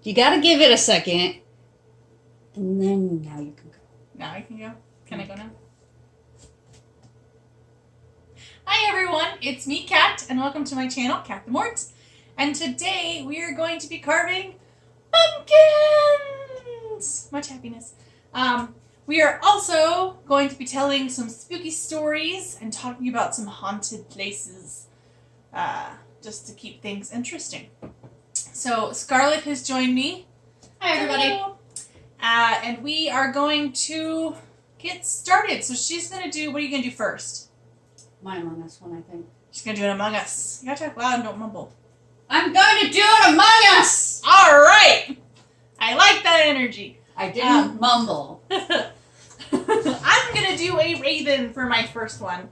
You got to give it a second. And then now you can go. Now I can go? Can I go now? Hi everyone, it's me, Kat, and welcome to my channel, Kat the Mort. And today we are going to be carving pumpkins! Much happiness. We are also going to be telling some spooky stories and talking about some haunted places, just to keep things interesting. So Scarlett has joined me. Hi, everybody. Hello. And we are going to get started. So she's going to do, what are you going to do first? My Among Us one, I think. She's going to do an Among Us. You got to talk loud and don't mumble. I'm going to do an Among Us! All right. I like that energy. I didn't mumble. I'm going to do a raven for my first one.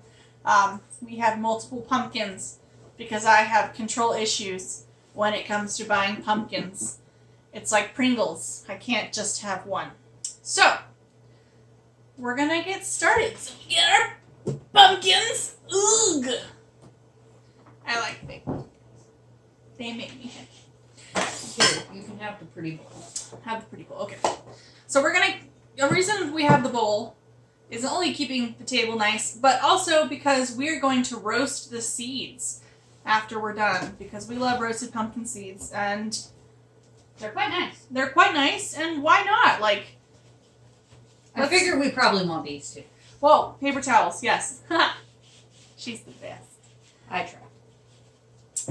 We have multiple pumpkins because I have control issues when it comes to buying pumpkins. It's like Pringles. I can't just have one. So, we're going to get started. So we get our pumpkins. Ugh. I like big. They make me happy. Here, you can have the pretty bowl. Have the pretty bowl. Okay. So we're going to... The reason we have the bowl is not only keeping the table nice, but also because we're going to roast the seeds after we're done. Because we love roasted pumpkin seeds. And They're quite nice. they're quite nice. And why not? Like... I figure we probably want these too. Whoa. Paper towels. Yes. She's the best. I tried.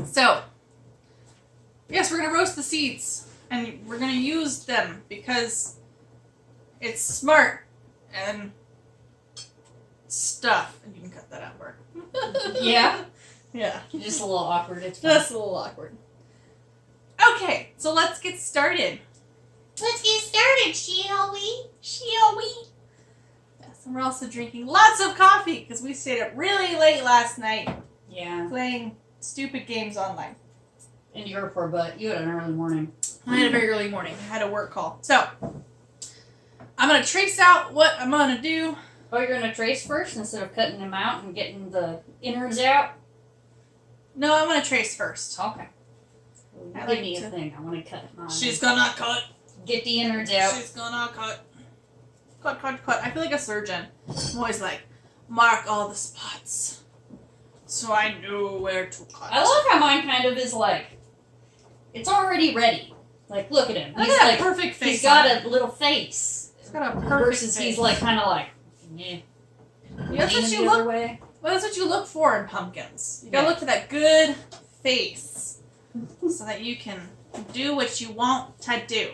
So, yes, we're going to roast the seeds, and we're going to use them because it's smart and stuff. And you can cut that out, Bart. Yeah? Yeah. Just a little awkward. It's fine. That's a little awkward. Okay, so let's get started. Let's get started, shall we? Shall we? Yes, and we're also drinking lots of coffee because we stayed up really late last night Yeah. playing stupid games online. And your poor butt. You had an early morning. I had a very early morning. I had a work call. So, I'm going to trace out what I'm going to do. Oh, you're going to trace first instead of cutting them out and getting the innards out? No, I'm going to trace first. Okay. I Give like me a to- thing. I want to cut mine. She's going to cut. Get the innards out. She's going to cut. Cut, cut, cut. I feel like a surgeon. I'm always like, mark all the spots so I know where to cut. I love how mine kind of is like, it's already ready. Like, look at him. Look He's at that like, perfect face. he's got on a little face. He's got a perfect Versus face. he's like, kind of like, yeah. That's what leaning you the other look. way. Well, that's what you look for in pumpkins. You gotta Yeah. look for that good face so that you can do what you want to do.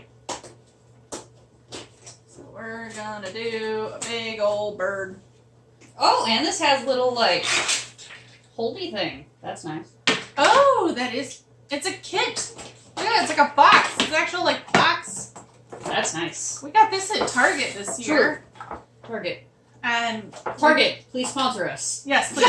So we're gonna do a big old bird. Oh, and this has little, like, holdy thing. That's nice. Oh, that is. It's a kit. Look at it. It's like a box. It's actual like box. That's nice. We got this at Target this year. Target. And Target, please sponsor us. yes, please.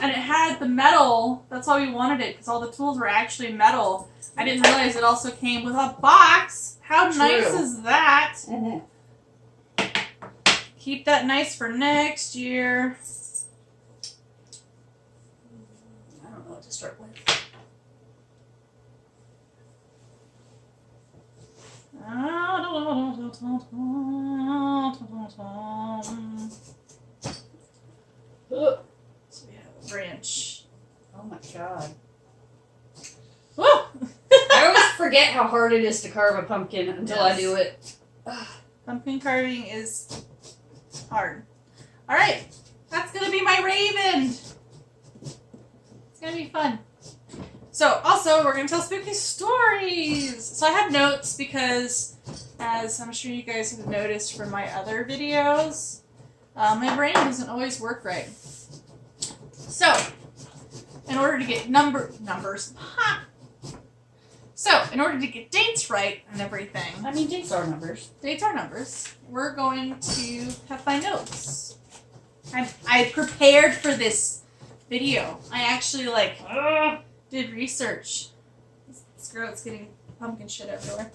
And it had the metal. That's why we wanted it, because all the tools were actually metal. I didn't realize it also came with a box. How nice True. is that? Mhm. Keep that nice for next year. I don't know what to start with. So we have a branch. Oh my god. Woo! I always forget how hard it is to carve a pumpkin until I Yes. do it. Pumpkin carving is hard. Alright, that's gonna be my raven. It's gonna be fun. So, also, we're gonna tell spooky stories. So I have notes because, as I'm sure you guys have noticed from my other videos, my brain doesn't always work right. So, in order to get numbers, ha! So, in order to get dates right and everything, I mean, dates are numbers. dates are numbers. We're going to have my notes. I prepared for this video. I actually did research. This girl's getting pumpkin shit everywhere.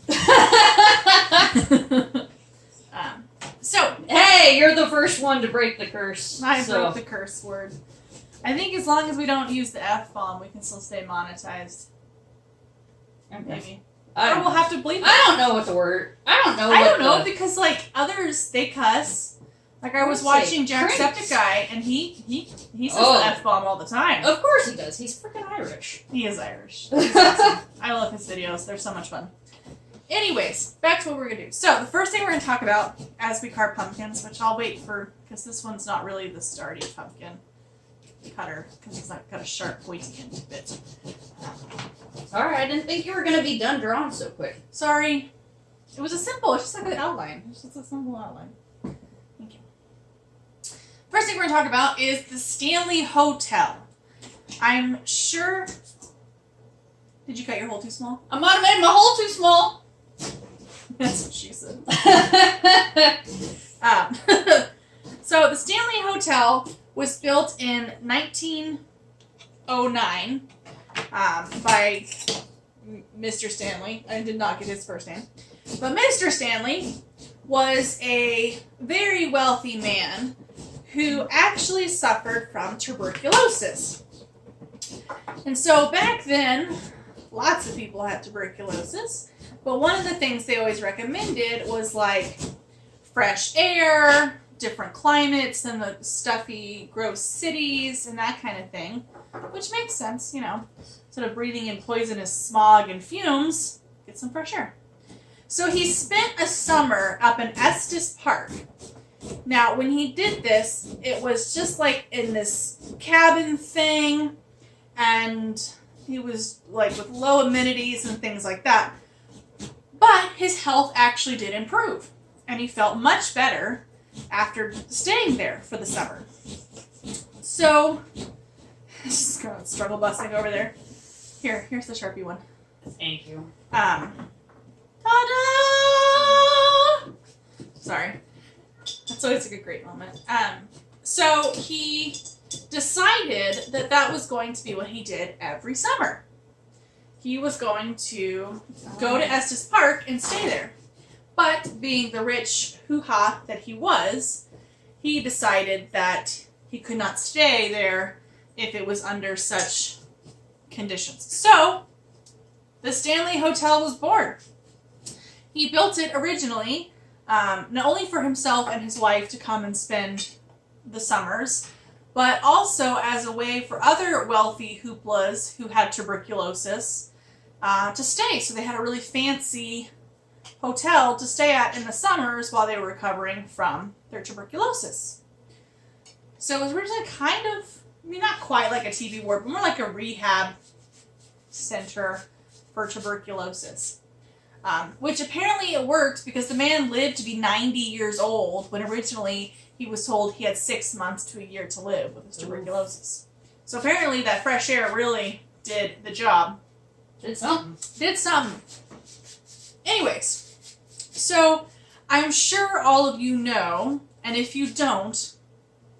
So Hey, you're the first one to break the curse. I so. broke the curse word. I think as long as we don't use the F-bomb, we can still stay monetized. Okay. maybe. I Or don't we'll know. have to bleep it. I don't know what the word. I don't know. I what don't know the- because like others they cuss. Like I was Let's say watching crimps. Jacksepticeye and he says Oh. the F-bomb all the time. Of course he does. He's freaking Irish. He is Irish. He's awesome. I love his videos. They're so much fun. Anyways, back to what we're gonna do. So the first thing we're gonna talk about as we carve pumpkins, which I'll wait for because this one's not really the starty pumpkin cutter because it's not got a sharp pointy end bit. Sorry, I didn't think you were gonna be done drawing so quick. Sorry. It was it's just like an outline. It's just a simple outline. Thank you. First thing we're going to talk about is the Stanley Hotel. I'm sure... Did you cut your hole too small? I might have made my hole too small. That's what she said. So the Stanley Hotel was built in 1909 by Mr. Stanley. I did not get his first name. But Mr. Stanley was a very wealthy man who actually suffered from tuberculosis. And so back then, lots of people had tuberculosis. But one of the things they always recommended was like fresh air, different climates than the stuffy, gross cities and that kind of thing. Which makes sense, you know. Instead of breathing in poisonous smog and fumes, get some fresh air. So he spent a summer up in Estes Park. Now, when he did this, it was just like in this cabin thing, and he was like with low amenities and things like that. But his health actually did improve, and he felt much better after staying there for the summer. So, just kind of struggle busting over there. Here's the Sharpie one. Thank you. Ta-da! Sorry. That's always like a great moment. So he decided that that was going to be what he did every summer. He was going to go to Estes Park and stay there. But being the rich hoo-ha that he was, he decided that he could not stay there if it was under such conditions. So, the Stanley Hotel was born. He built it originally, not only for himself and his wife to come and spend the summers, but also as a way for other wealthy hooplas who had tuberculosis to stay. So they had a really fancy hotel to stay at in the summers while they were recovering from their tuberculosis. So it was originally kind of, I mean, not quite like a TB ward, but more like a rehab center for tuberculosis. Which apparently it worked because the man lived to be 90 years old when originally he was told he had 6 months to a year to live with his tuberculosis. So apparently that fresh air really did the job. Did something. Did something. Anyways, so I'm sure all of you know, and if you don't,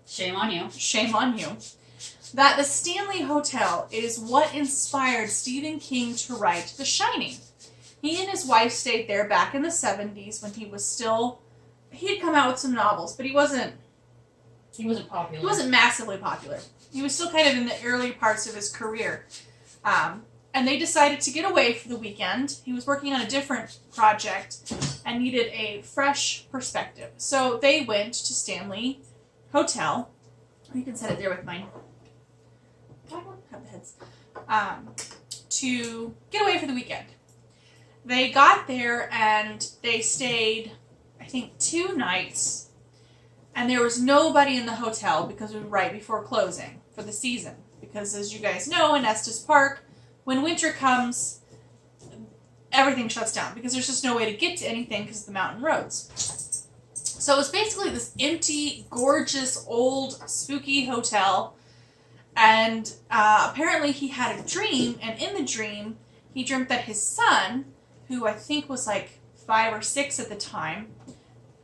Shame on you. shame on you, that the Stanley Hotel is what inspired Stephen King to write The Shining. He and his wife stayed there back in the 70s when he was still... He had come out with some novels, but he wasn't popular. He wasn't massively popular. He was still kind of in the early parts of his career. And they decided to get away for the weekend. He was working on a different project and needed a fresh perspective. So they went to Stanley Hotel. You can set it there with mine. I don't have the heads. To get away for the weekend. They got there and they stayed, I think, 2 nights. And there was nobody in the hotel because it was right before closing for the season. Because as you guys know, in Estes Park, when winter comes, everything shuts down because there's just no way to get to anything because of the mountain roads. So it was basically this empty, gorgeous, old, spooky hotel. And apparently he had a dream, and in the dream, he dreamt that his son, who I think was like 5 or 6 at the time,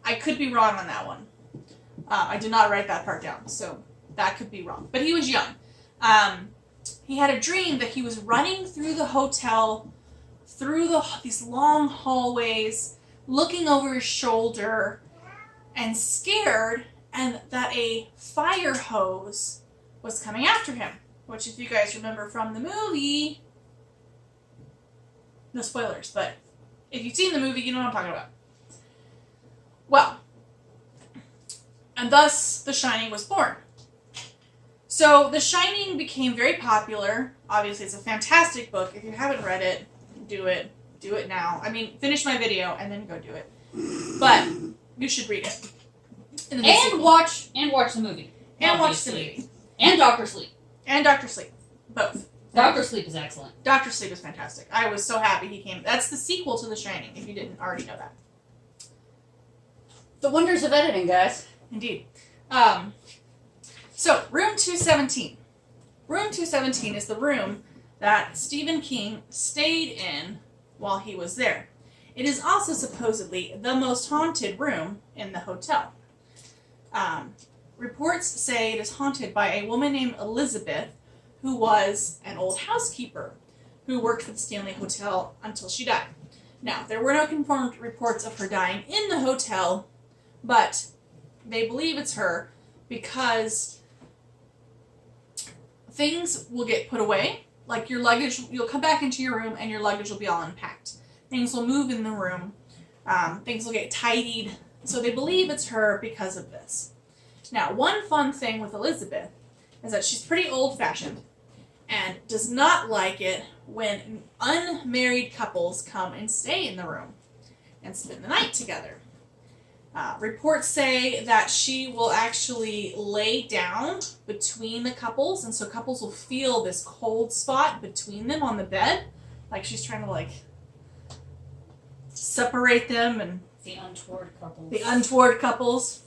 I could be wrong on that one. I did not write that part down, so that could be wrong. But he was young. He had a dream that he was running through the hotel, through these long hallways, looking over his shoulder, and scared, and that a fire hose was coming after him. Which, if you guys remember from the movie, No spoilers, but if you've seen the movie, you know what I'm talking about. Well, and thus The Shining was born. So The Shining became very popular. Obviously, it's a fantastic book. If you haven't read it, do it. Do it now. I mean, finish my video and then go do it. But you should read it. And watch the movie. And watch the obviously. movie. And Doctor Sleep. And Doctor Sleep. Both. Doctor Sleep is excellent. Doctor Sleep is fantastic. I was so happy he came. That's the sequel to The Shining, if you didn't already know that. The wonders of editing, guys. Indeed. So, room 217. Room 217 is the room that Stephen King stayed in while he was there. It is also supposedly the most haunted room in the hotel. Reports say it is haunted by a woman named Elizabeth, who was an old housekeeper who worked for the Stanley Hotel until she died. Now, there were no confirmed reports of her dying in the hotel, but they believe it's her because things will get put away. Like your luggage, you'll come back into your room and your luggage will be all unpacked. Things will move in the room. Things will get tidied. So they believe it's her because of this. Now, one fun thing with Elizabeth is that she's pretty old-fashioned and does not like it when unmarried couples come and stay in the room and spend the night together. Reports say that she will actually lay down between the couples, and so couples will feel this cold spot between them on the bed, like she's trying to like separate them and The untoward couples. the untoward couples.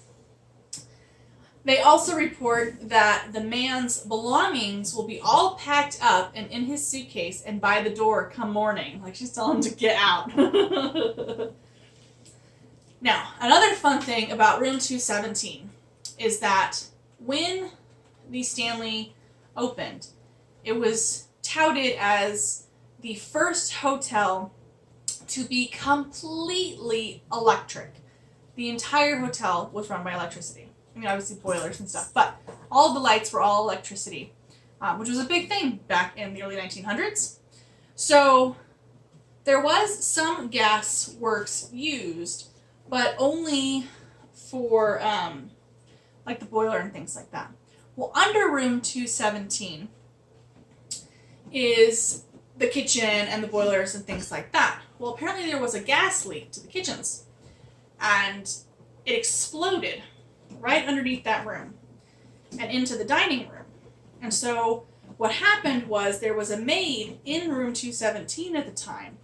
They also report that the man's belongings will be all packed up and in his suitcase and by the door come morning. Like she's telling him to get out. Now, another fun thing about room 217 is that when the Stanley opened, it was touted as the first hotel to be completely electric. The entire hotel was run by electricity. I mean, obviously boilers and stuff, but all of the lights were all electricity, which was a big thing back in the early 1900s. So there was some gas works used, but only for like the boiler and things like that. Well, under room 217 is the kitchen and the boilers and things like that. Well, apparently there was a gas leak to the kitchens, and it exploded right underneath that room and into the dining room. And so what happened was there was a maid in room 217 at the time.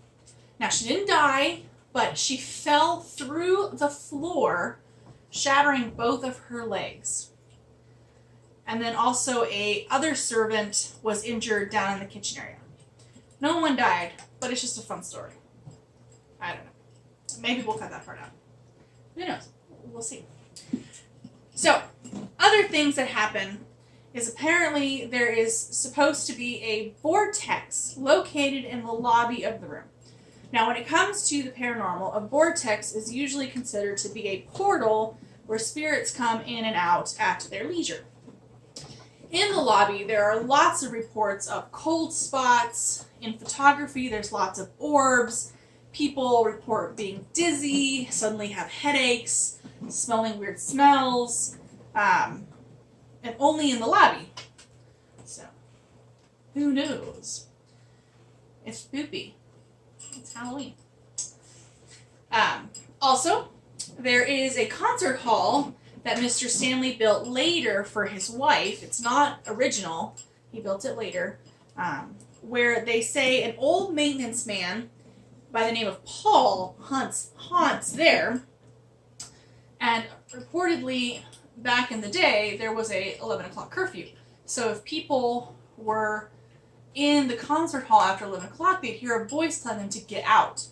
Now, she didn't die, but she fell through the floor, shattering both of her legs. And then also a other servant was injured down in the kitchen area. No one died, but it's just a fun story. I don't know. Maybe we'll cut that part out. Who knows? We'll see. So, other things that happen is apparently there is supposed to be a vortex located in the lobby of the room. Now, when it comes to the paranormal, a vortex is usually considered to be a portal where spirits come in and out at their leisure. In the lobby, there are lots of reports of cold spots. In photography, there's lots of orbs. People report being dizzy, suddenly have headaches, smelling weird smells, and only in the lobby. So, who knows? It's spoopy. It's Halloween. Also, there is a concert hall that Mr. Stanley built later for his wife. It's not original. He built it later. Where they say an old maintenance man by the name of Paul haunts there. And reportedly, back in the day, there was a 11 o'clock curfew. So if people were in the concert hall after 11 o'clock, they'd hear a voice telling them to get out.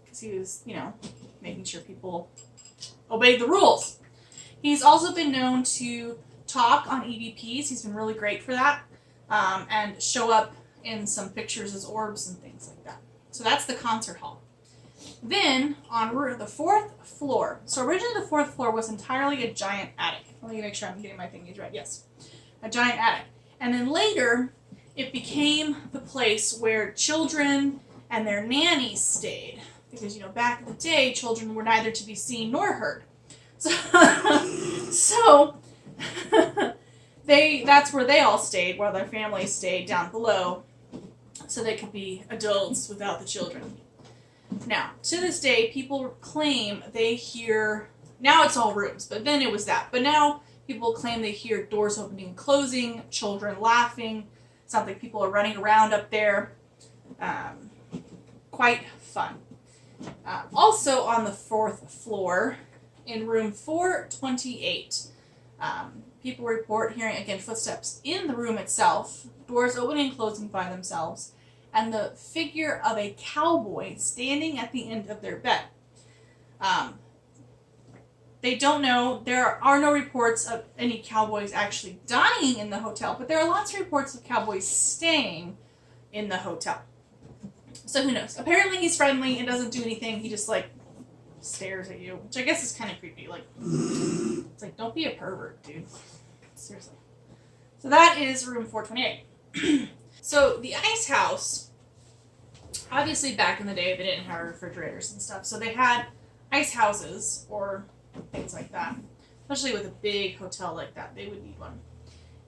Because he was, making sure people obeyed the rules. He's also been known to talk on EVPs. He's been really great for that. And show up in some pictures as orbs and things like that. So that's the concert hall. Then, on the fourth floor. So originally the fourth floor was entirely a giant attic. Let me make sure I'm getting my thingies right. Yes. A giant attic. And then later, it became the place where children and their nannies stayed. Because, back in the day, children were neither to be seen nor heard. So that's where they all stayed, while their families stayed down below, so they could be adults without the children. Now, to this day, people claim they hear, now it's all rooms, but then it was that. But now people claim they hear doors opening and closing, children laughing. Sounds like people are running around up there. Quite fun. Also on the 4th floor, in room 428, people report hearing, again, footsteps in the room itself, doors opening and closing by themselves, and the figure of a cowboy standing at the end of their bed. They don't know, there are no reports of any cowboys actually dying in the hotel, but there are lots of reports of cowboys staying in the hotel. So who knows? Apparently he's friendly and doesn't do anything. He just, stares at you, which I guess is kind of creepy. It's like, don't be a pervert, dude. Seriously. So that is room 428. So the ice house, obviously back in the day they didn't have refrigerators and stuff, so they had ice houses or things like that. Especially with a big hotel like that, they would need one.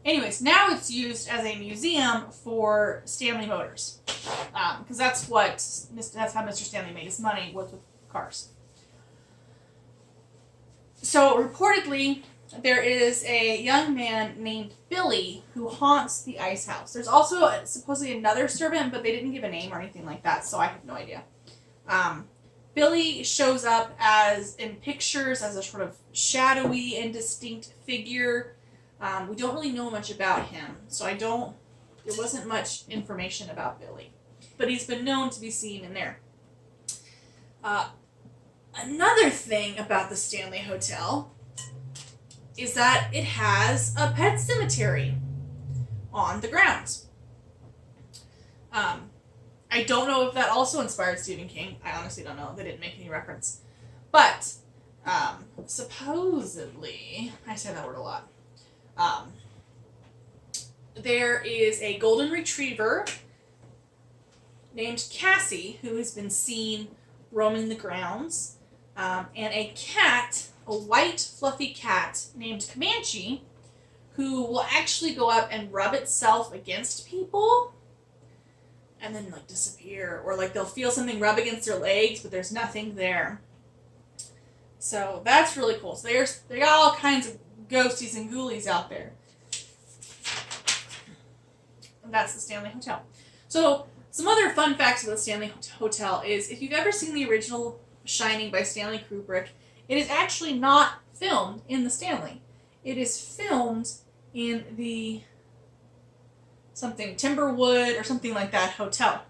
Anyways, now it's used as a museum for Stanley Motors, because that's how Mr. Stanley made his money, was with cars. So reportedly, there is a young man named Billy who haunts the ice house. There's also supposedly another servant, but they didn't give a name or anything like that, so I have no idea. Billy shows up in pictures as a sort of shadowy, indistinct figure. We don't really know much about him, so there wasn't much information about Billy. But he's been known to be seen in there. Another thing about the Stanley Hotel is that it has a pet cemetery on the grounds. I don't know if that also inspired Stephen King. I honestly don't know. They didn't make any reference. But supposedly, I say that word a lot, there is a golden retriever named Cassie who has been seen roaming the grounds, and a cat, a white fluffy cat named Comanche, who will actually go up and rub itself against people and then disappear, or they'll feel something rub against their legs but there's nothing there. So that's really cool. So they got all kinds of ghosties and ghoulies out there. And that's the Stanley Hotel. So some other fun facts about the Stanley Hotel is, if you've ever seen the original Shining by Stanley Kubrick, it is actually not filmed in the Stanley. It is filmed in the Timberwood or something like that hotel.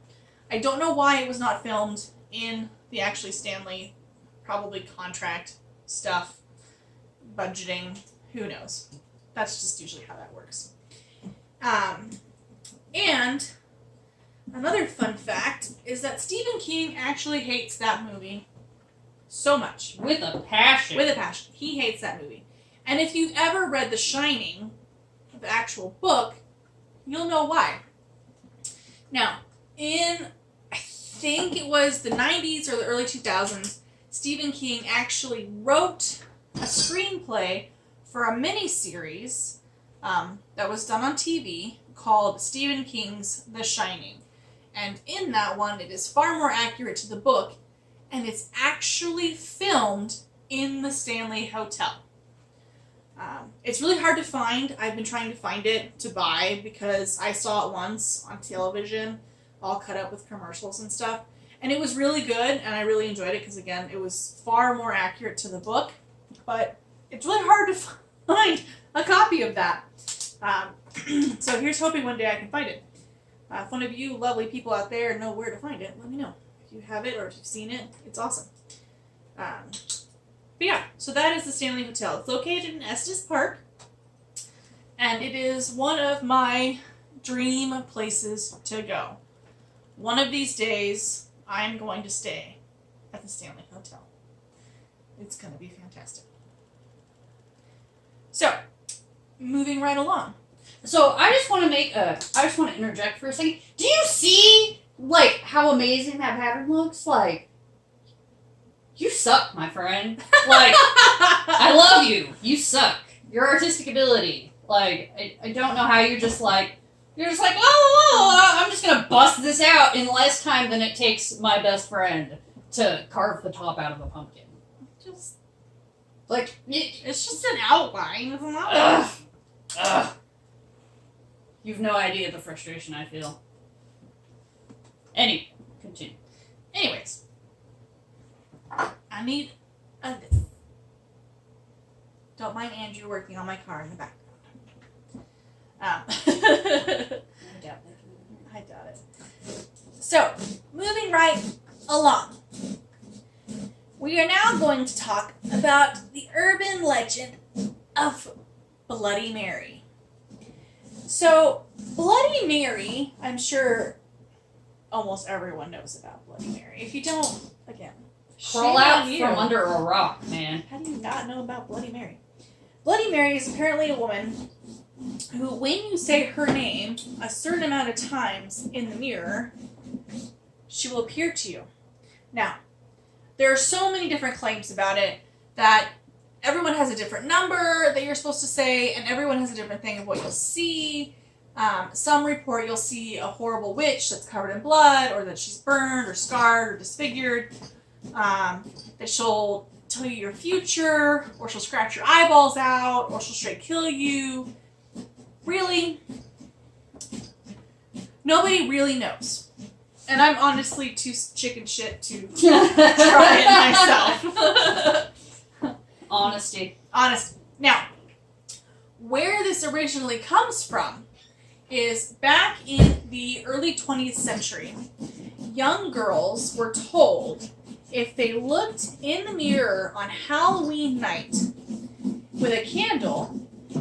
I don't know why it was not filmed in the actually Stanley, probably contract stuff, budgeting, who knows. That's just usually how that works. And another fun fact is that Stephen King actually hates that movie so much. With a passion. With a passion. He hates that movie. And if you've ever read The Shining, the actual book, you'll know why. Now, in, I think it was the 90s or the early 2000s, Stephen King actually wrote a screenplay for a miniseries that was done on TV called Stephen King's The Shining. And in that one, it is far more accurate to the book, and it's actually filmed in the Stanley Hotel. It's really hard to find. I've been trying to find it to buy because I saw it once on television, all cut up with commercials and stuff. And it was really good, and I really enjoyed it because, again, it was far more accurate to the book. But it's really hard to find a copy of that. So here's hoping one day I can find it. If one of you lovely people out there know where to find it, let me know. If you have it or if you've seen it, it's awesome. But yeah, so that is the Stanley Hotel. It's located in Estes Park, and it is one of my dream places to go. One of these days, I'm going to stay at the Stanley Hotel. It's going to be fantastic. So, moving right along. So I just want to interject for a second. Do you see like how amazing that pattern looks, like, you suck, my friend. Like, I love you. You suck. Your artistic ability. Like, I don't know how you're just like, I'm just gonna bust this out in less time than it takes my best friend to carve the top out of a pumpkin. Just, like, it's just an outline. It's an outline. Ugh. Ugh. You've no idea the frustration I feel. Anyway, continue. Anyways, I need this. Don't mind Andrew working on my car in the background. I doubt it. So, moving right along. We are now going to talk about the urban legend of Bloody Mary. So, Bloody Mary, I'm sure almost everyone knows about Bloody Mary. If you don't, again, Crawl shame out on you. from under a rock, man. How do you not know about Bloody Mary? Bloody Mary is apparently a woman who, when you say her name a certain amount of times in the mirror, she will appear to you. Now, there are so many different claims about it that everyone has a different number that you're supposed to say, and everyone has a different thing of what you'll see. Some report you'll see a horrible witch that's covered in blood, or that she's burned, or scarred, or disfigured. That she'll tell you your future, or she'll scratch your eyeballs out, or she'll straight kill you. Really, nobody really knows. And I'm honestly too chicken shit to try it myself. Honesty. Honest. Now, where this originally comes from is back in the early 20th century, young girls were told if they looked in the mirror on Halloween night with a candle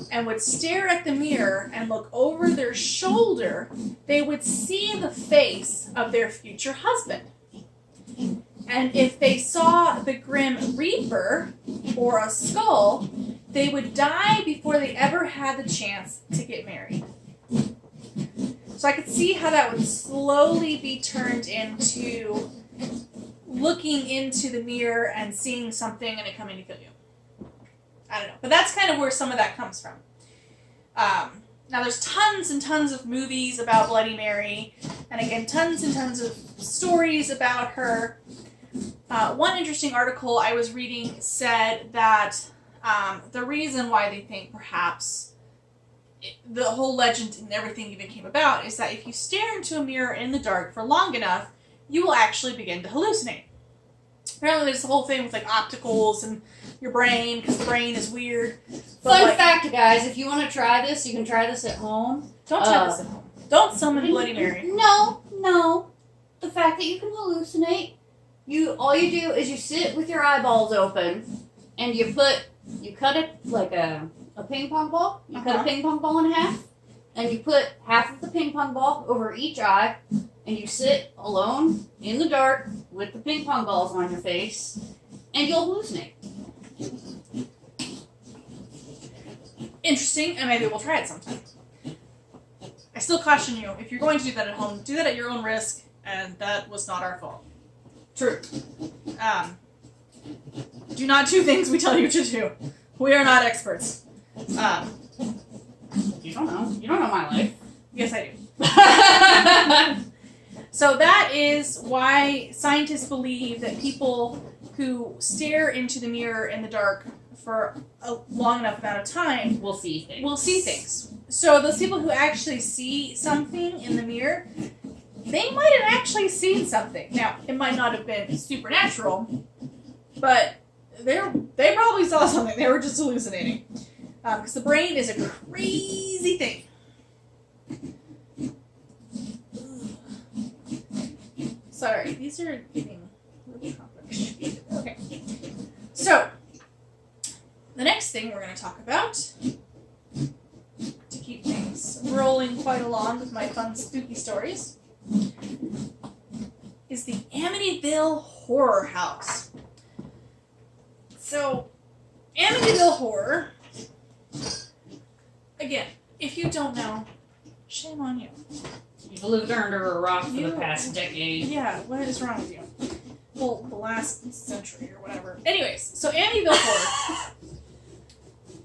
and would stare at the mirror and look over their shoulder, they would see the face of their future husband. And if they saw the Grim Reaper or a skull, they would die before they ever had the chance to get married. So I could see how that would slowly be turned into looking into the mirror and seeing something and it coming to kill you. I don't know. But that's kind of where some of that comes from. Now, there's tons and tons of movies about Bloody Mary, and again, tons and tons of stories about her. One interesting article I was reading said that the reason why they think perhaps the whole legend and everything even came about is that if you stare into a mirror in the dark for long enough, you will actually begin to hallucinate. Apparently there's the whole thing with like opticals and your brain, because the brain is weird. But Fun fact, guys, if you want to try this, you can try this at home. Don't try this at home. Don't summon Bloody Mary. No. The fact that you can hallucinate, all you do is you sit with your eyeballs open, and you cut it like a ping pong ball. You cut a ping pong ball in half, and you put half of the ping pong ball over each eye, and you sit alone in the dark with the ping pong balls on your face, and you'll hallucinate. Interesting, and maybe we'll try it sometime. I still caution you, if you're going to do that at home, do that at your own risk, and that was not our fault. True. Do not do things we tell you to do. We are not experts. You don't know. You don't know my life. Yes, I do. So that is why scientists believe that people who stare into the mirror in the dark for a long enough amount of time We'll see things. will see things. So those people who actually see something in the mirror, they might have actually seen something. Now, it might not have been supernatural, but they probably saw something. They were just hallucinating. Because the brain is a crazy thing. Sorry, these are getting really complicated. Okay. So, the next thing we're going to talk about, to keep things rolling quite along with my fun spooky stories, is the Amityville Horror House. So, Amityville Horror, again, if you don't know, shame on you. You've lived under a rock for the You- past decade. Yeah, what is wrong with you? Well, the last century or whatever. Anyways, so Amityville Horror.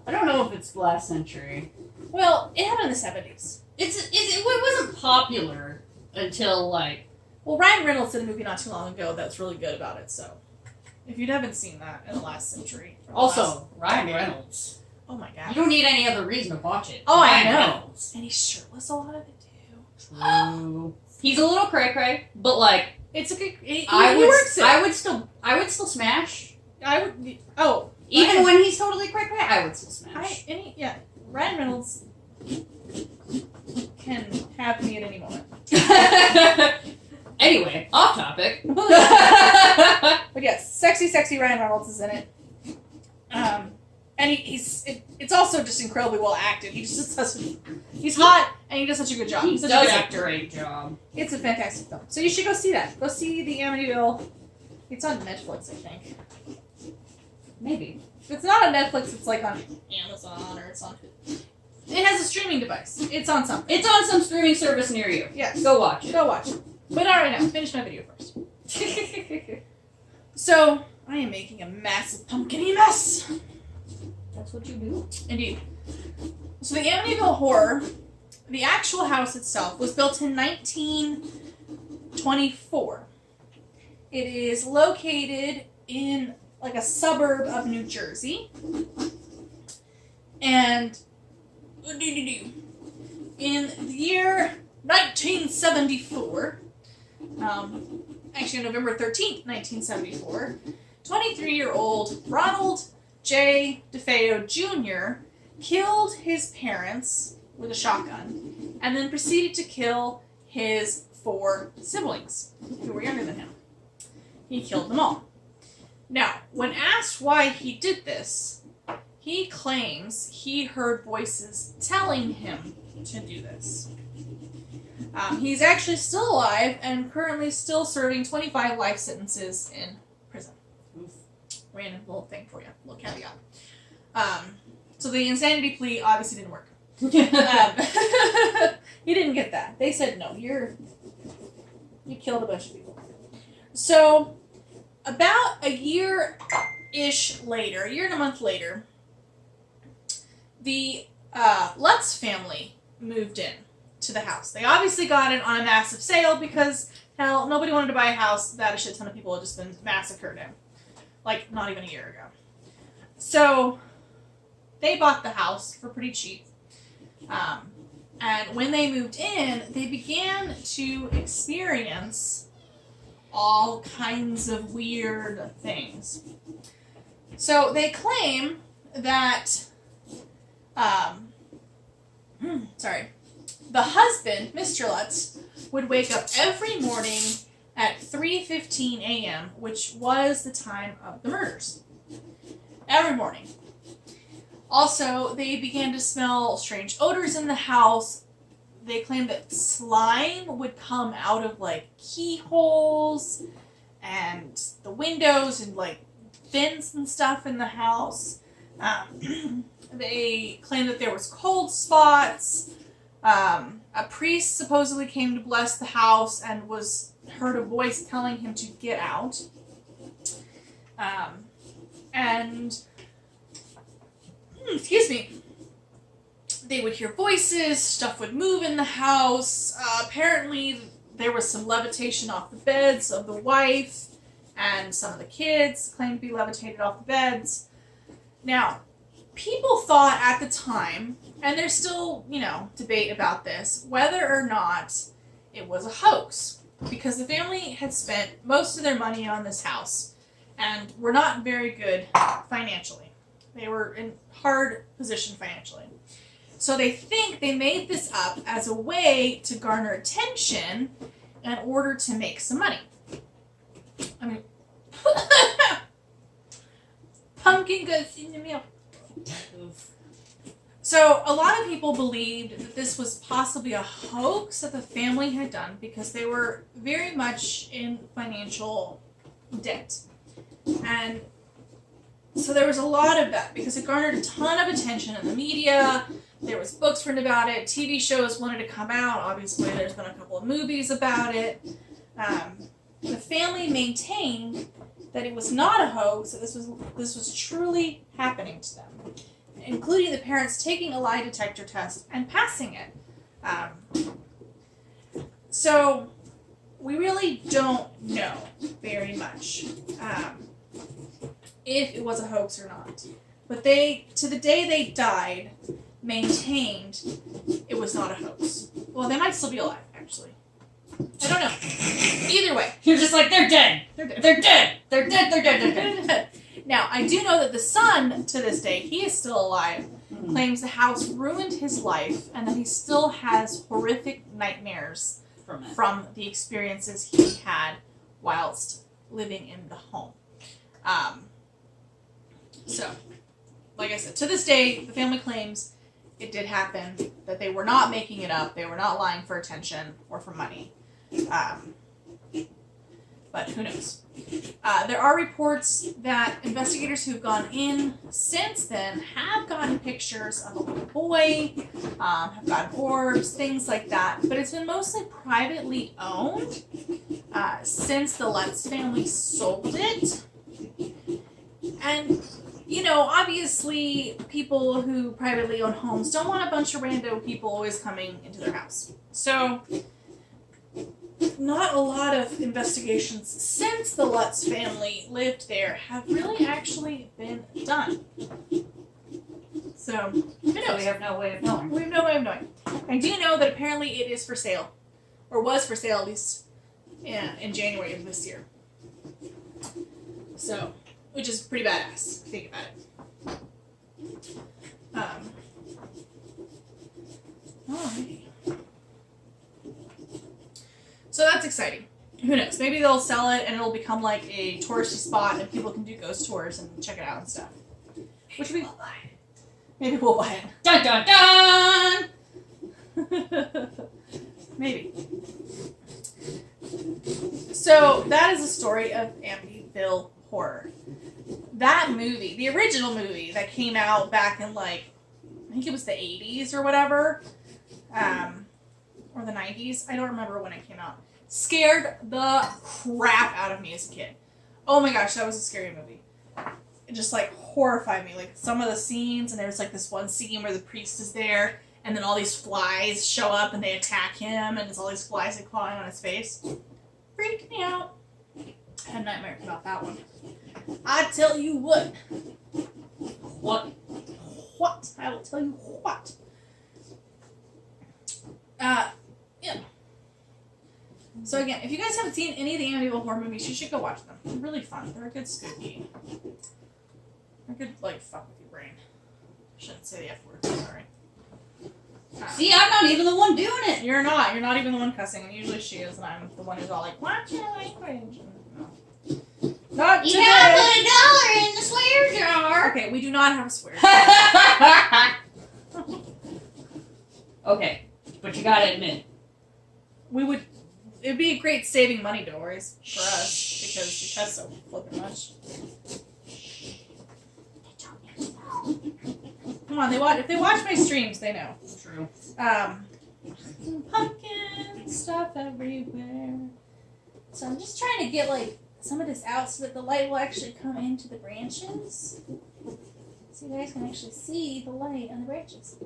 I don't know if it's last century. Well, it happened in the 70s. It wasn't popular until like. Well, Ryan Reynolds did a movie not too long ago that's really good about it, so. If you haven't seen that in the last century. or the last- Also, Ryan Reynolds. Oh my You god. don't need any other reason to watch it. Oh, I Ryan know. Reynolds. And he's shirtless a lot of it too. True. He's a little cray cray, but like It's a good. He I works it. would still smash. I would. Oh, Even Ryan- when he's totally cray cray, I would still smash. Ryan Reynolds can have me at any moment. Anyway, off topic. But yes, sexy Ryan Reynolds is in it. And it's also just incredibly well acted. He's hot and he does such a good job. He He's such does a good a actor. great job. It's a fantastic film. So you should go see that. Go see the Amityville. It's on Netflix, I think. Maybe. If it's not on Netflix, it's like on Amazon or it's on. It has a streaming device. It's on something. It's on some streaming service near you. Yes. Go watch it. Go watch it. But alright now, finish my video first. So, I am making a massive pumpkin-y mess. That's what you do. Indeed. So the Amityville Horror, the actual house itself, was built in 1924. It is located in like a suburb of New Jersey. And in the year 1974, actually November 13th, 1974, 23-year-old Ronald J. DeFeo Jr. killed his parents with a shotgun and then proceeded to kill his 4 siblings who were younger than him. He killed them all. Now, when asked why he did this, he claims he heard voices telling him to do this. He's actually still alive and currently still serving 25 life sentences in prison. Oof. Random little thing for you, little caveat. So the insanity plea obviously didn't work. He didn't get that. They said, no, you killed a bunch of people. So, about a year-ish later, a year and a month later, the Lutz family moved in to the house. They obviously got it on a massive sale because, hell, nobody wanted to buy a house that a shit ton of people had just been massacred in. Like, not even a year ago. So, they bought the house for pretty cheap. And when they moved in, they began to experience all kinds of weird things. So, they claim that, the husband, Mr. Lutz, would wake up every morning at 3:15 a.m., which was the time of the murders. Every morning. Also, they began to smell strange odors in the house. They claimed that slime would come out of, like, keyholes and the windows and, like, vents and stuff in the house. They claimed that there was cold spots. A priest supposedly came to bless the house and heard a voice telling him to get out. Excuse me. They would hear voices, stuff would move in the house. Apparently, there was some levitation off the beds of the wife, and some of the kids claimed to be levitated off the beds. Now, people thought at the time, and there's still, debate about this, whether or not it was a hoax. Because the family had spent most of their money on this house, and were not very good financially. They were in hard position financially. So they think they made this up as a way to garner attention in order to make some money. I mean, pumpkin guts in the milk. So a lot of people believed that this was possibly a hoax that the family had done because they were very much in financial debt. And so there was a lot of that because it garnered a ton of attention in the media. There was books written about it. TV shows wanted to come out. Obviously, there's been a couple of movies about it. The family maintained that it was not a hoax. That this was truly happening to them, including the parents taking a lie detector test and passing it. So we really don't know very much if it was a hoax or not. But they, to the day they died, maintained it was not a hoax. Well, they might still be alive, actually. I don't know. Either way. You're just like, they're dead. They're dead. They're dead. They're dead. They're dead. They're dead. Now, I do know that the son, to this day, he is still alive, claims the house ruined his life, and that he still has horrific nightmares from the experiences he had whilst living in the home. So, like I said, to this day, the family claims it did happen, that they were not making it up, they were not lying for attention or for money. But who knows? There are reports that investigators who've gone in since then have gotten pictures of a little boy, have gotten orbs, things like that. But it's been mostly privately owned since the Lutz family sold it. And, you know, obviously people who privately own homes don't want a bunch of rando people always coming into their house. So not a lot of investigations since the Lutz family lived there have really actually been done. So, who knows? So we have no way of knowing. We have no way of knowing. I do know that apparently it is for sale, or was for sale at least in January of this year. So, which is pretty badass, think about it. Alrighty. So that's exciting. Who knows? Maybe they'll sell it and it'll become like a touristy spot and people can do ghost tours and check it out and stuff. Which we maybe we'll buy it. Dun dun dun! Maybe. So that is the story of Amityville Horror. That movie, the original movie that came out back in like, I think it was the 80s or whatever, or the 90s. I don't remember when it came out. Scared the crap out of me as a kid. Oh my gosh, that was a scary movie. It just like horrified me. Like some of the scenes, and there's like this one scene where the priest is there, and then all these flies show up and they attack him, and there's all these flies like clawing on his face. Freaked me out. I had nightmares about that one. I tell you what. What? What? I will tell you what. Yeah. So again, if you guys haven't seen any of the Amityville horror movies, you should go watch them. They're really fun. They're a good spooky. They're good, like, fuck with your brain. I shouldn't say the F word. Sorry. See, I'm not even the one doing it. You're not. You're not even the one cussing. And usually she is, and I'm the one who's all like, watch your language. No. Not You today. have $1 in the swear jar. Okay, we do not have a swear. Okay, but you gotta admit. It'd be a great saving money doors for us because we cuss so flippin' much. Come on, if they watch my streams, they know. True. Pumpkin stuff everywhere. So I'm just trying to get like some of this out so that the light will actually come into the branches. So you guys can actually see the light on the branches.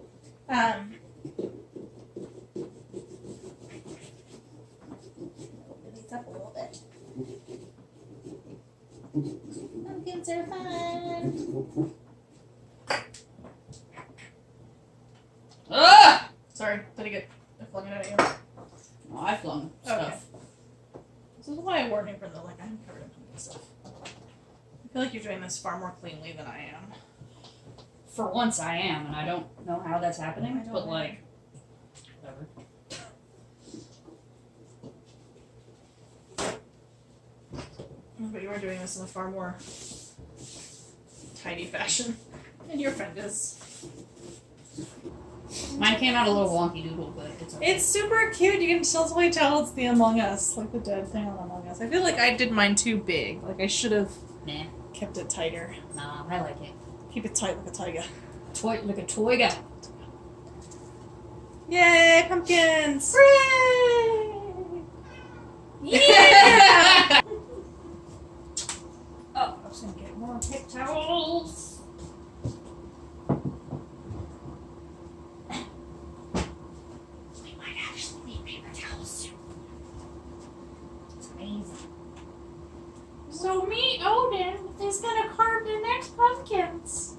Open these up a little bit. Pumpkins are fun. Ah! Sorry, I flung it at you. Oh, I flung stuff. Okay. This is why I warned you for the I'm covered in pumpkin stuff. I feel like you're doing this far more cleanly than I am. For once, I am, and I don't know how that's happening. I don't But know. like, whatever. But you are doing this in a far more tidy fashion. And your friend is. Mine came out a little wonky doodle, but it's okay. It's super cute. You can totally tell it's the Among Us, like the dead thing on Among Us. I feel like I did mine too big. Like I should have Nah, kept it tighter. nah, I like it. Keep it tight like a tiger. Toy, like a toy guy. Yay, pumpkins! Hooray! Yeah! Oh, I was gonna get more paper towels. We might actually need paper towels soon. It's amazing. So me, Odin, is gonna carve the next pumpkins.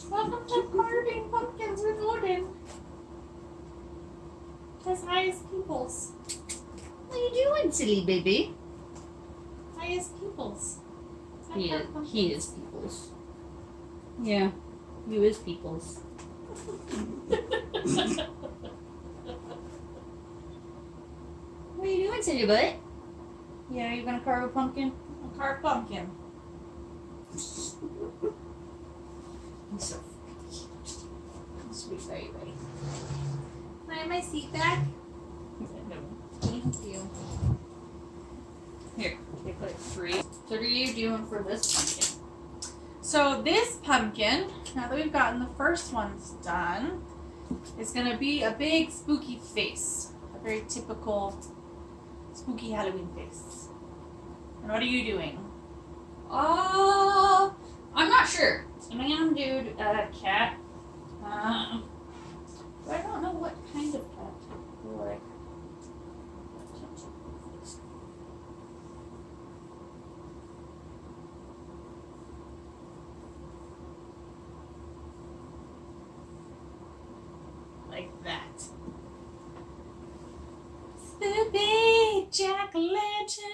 Welcome to carving pumpkins with Odin. As high as peoples. What are you doing, silly baby? High as peoples. He is peoples. Yeah, you is peoples. What are you doing, silly butt? Yeah, you gonna carve a pumpkin? A carved pumpkin. He's so sweet baby. Can I have my seat back? Thank you. Here, they put 3. So what are you doing for this pumpkin? So this pumpkin, now that we've gotten the first ones done, is gonna be a big spooky face. A very typical spooky Halloween face. And what are you doing? I'm not sure. A man, dude, a cat. But I don't know what kind of cat. Like. Like that. Spoopy Jack-o'-lantern.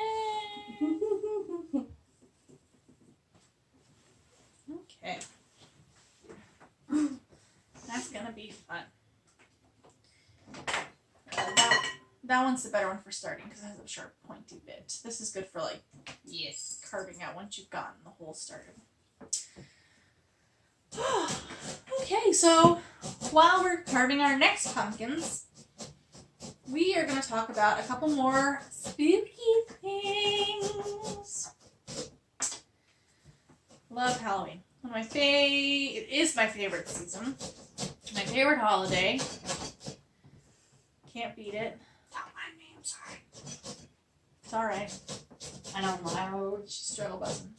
Okay. That's gonna be fun. That one's the better one for starting because it has a sharp, pointy bit. This is good for like carving out once you've gotten the hole started. Okay, so while we're carving our next pumpkins, we are going to talk about a couple more spooky things. Love Halloween. It is my favorite season. My favorite holiday. Can't beat it. Don't mind me, I'm sorry. It's alright. I know I'm loud. She's struggle buzzing.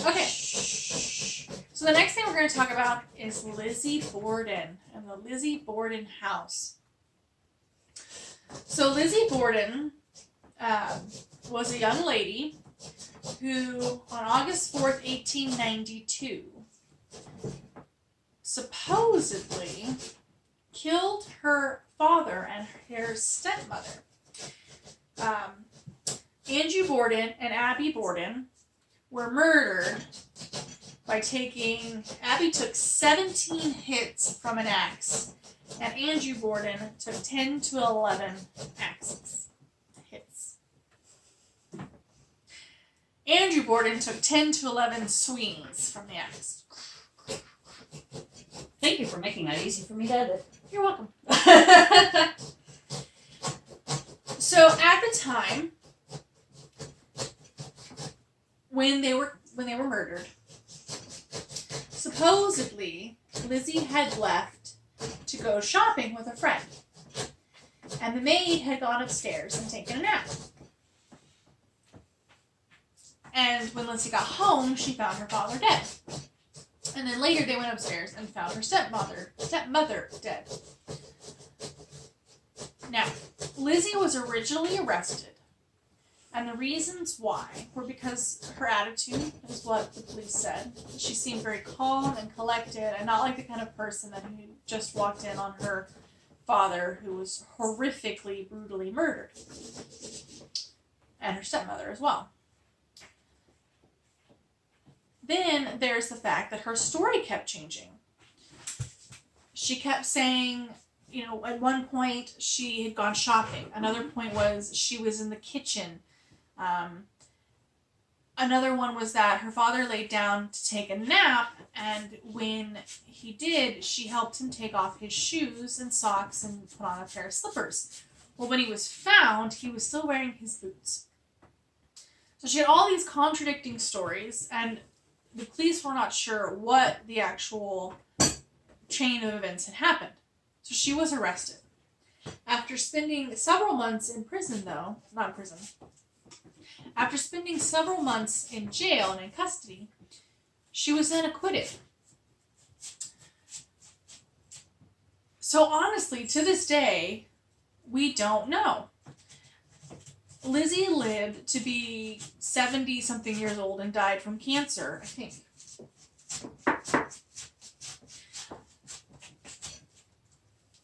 Okay. So the next thing we're going to talk about is Lizzie Borden and the Lizzie Borden house. So Lizzie Borden was a young lady who, on August 4th, 1892, supposedly killed her father and her stepmother. Angie Borden and Abby Borden were murdered by Abby took 17 hits from an axe, and Angie Borden took 10 to 11 hits. Andrew Borden took 10 to 11 swings from the axe. Thank you for making that easy for me to edit. You're welcome. So at the time when they were murdered, supposedly Lizzie had left to go shopping with a friend, and the maid had gone upstairs and taken a nap. And when Lizzie got home, she found her father dead. And then later they went upstairs and found her stepmother dead. Now, Lizzie was originally arrested, and the reasons why were because her attitude is what the police said. She seemed very calm and collected and not like the kind of person that who just walked in on her father, who was horrifically, brutally murdered. And her stepmother as well. Then there's the fact that her story kept changing. She kept saying, you know, at one point she had gone shopping. Another point was she was in the kitchen. Another one was that her father laid down to take a nap, and when he did, she helped him take off his shoes and socks and put on a pair of slippers. Well, when he was found, he was still wearing his boots. So she had all these contradicting stories, and the police were not sure what the actual chain of events had happened. So she was arrested. After spending several months in prison, though, not in prison, after spending several months in jail and in custody, she was then acquitted. So honestly, to this day, we don't know. Lizzie lived to be 70-something years old and died from cancer, I think.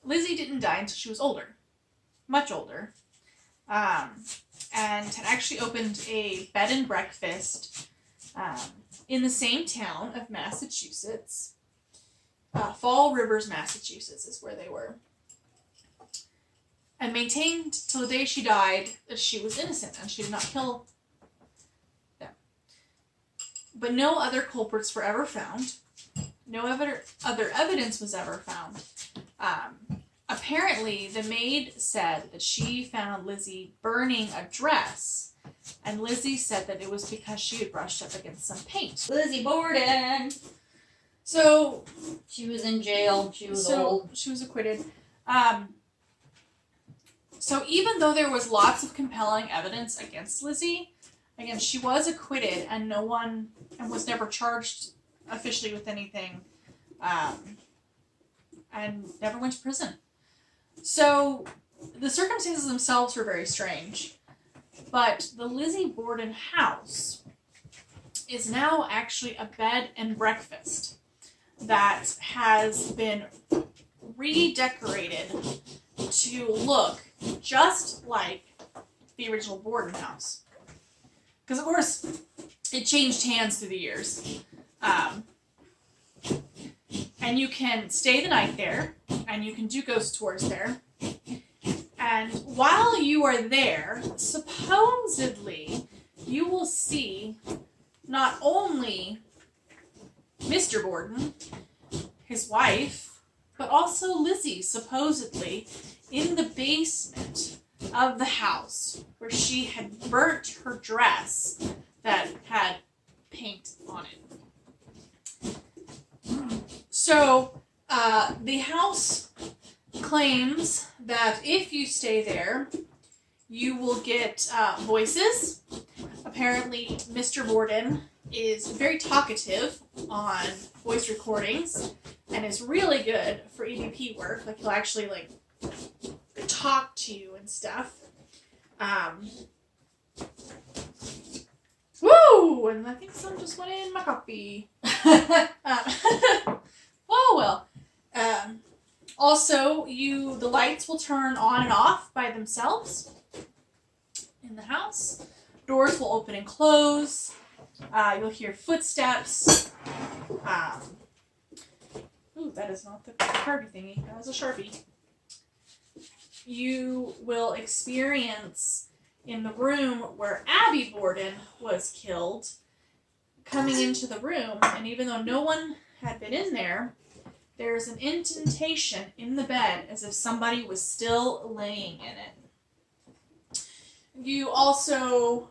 Lizzie didn't die until she was older, much older, and had actually opened a bed and breakfast in the same town of Massachusetts. Fall Rivers, Massachusetts is where they were. And maintained till the day she died that she was innocent and she did not kill them. But no other culprits were ever found. No other evidence was ever found. Apparently, the maid said that she found Lizzie burning a dress, and Lizzie said that it was because she had brushed up against some paint. Lizzie Borden. So She was in jail. She was old. She was acquitted. So even though there was lots of compelling evidence against Lizzie, again, she was acquitted and was never charged officially with anything, and never went to prison. So the circumstances themselves were very strange, but the Lizzie Borden house is now actually a bed and breakfast that has been redecorated to look just like the original Borden house. Because, of course, it changed hands through the years. And you can stay the night there, and you can do ghost tours there. And while you are there, supposedly, you will see not only Mr. Borden, his wife, but also Lizzie, supposedly, in the basement of the house where she had burnt her dress that had paint on it. So, the house claims that if you stay there, you will get voices. Apparently, Mr. Borden is very talkative on voice recordings and is really good for EVP work. Like, he'll actually, talk to you and stuff. Woo! And I think some just went in my coffee. Oh, well. Also, the lights will turn on and off by themselves in the house. Doors will open and close. You'll hear footsteps. Ooh, that is not the Sharpie thingy. That was a Sharpie. You will experience in the room where Abby Borden was killed, coming into the room, and even though no one had been in there, there's an indentation in the bed as if somebody was still laying in it. You also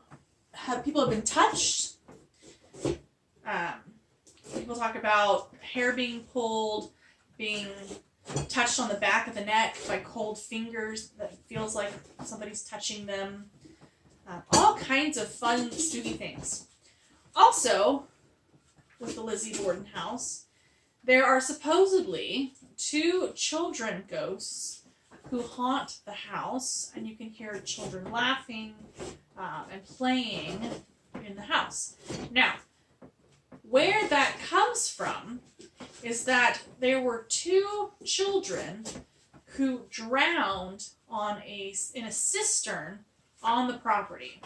people have been touched. People talk about hair being pulled, being touched on the back of the neck by cold fingers that feels like somebody's touching them. All kinds of fun, spooky things. Also, with the Lizzie Borden house, there are supposedly 2 children ghosts who haunt the house, and you can hear children laughing and playing in the house. Now, where that comes from is that there were 2 children who drowned in a cistern on the property.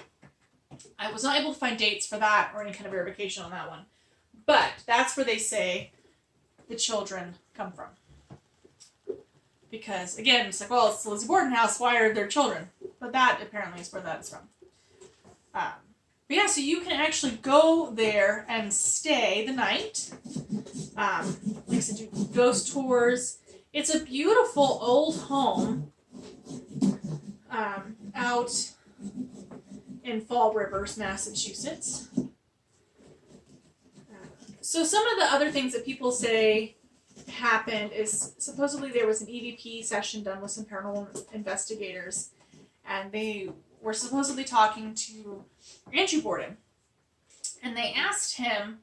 I was not able to find dates for that or any kind of verification on that one, but that's where they say the children come from. Because, again, it's like, well, it's the Lizzie Borden house, why are there children? But that apparently is where that is from. But yeah, so you can actually go there and stay the night. Like I said, do ghost tours. It's a beautiful old home out in Fall Rivers, Massachusetts. So some of the other things that people say happened is supposedly there was an EVP session done with some paranormal investigators, and they were supposedly talking to Andrew Borden. And they asked him,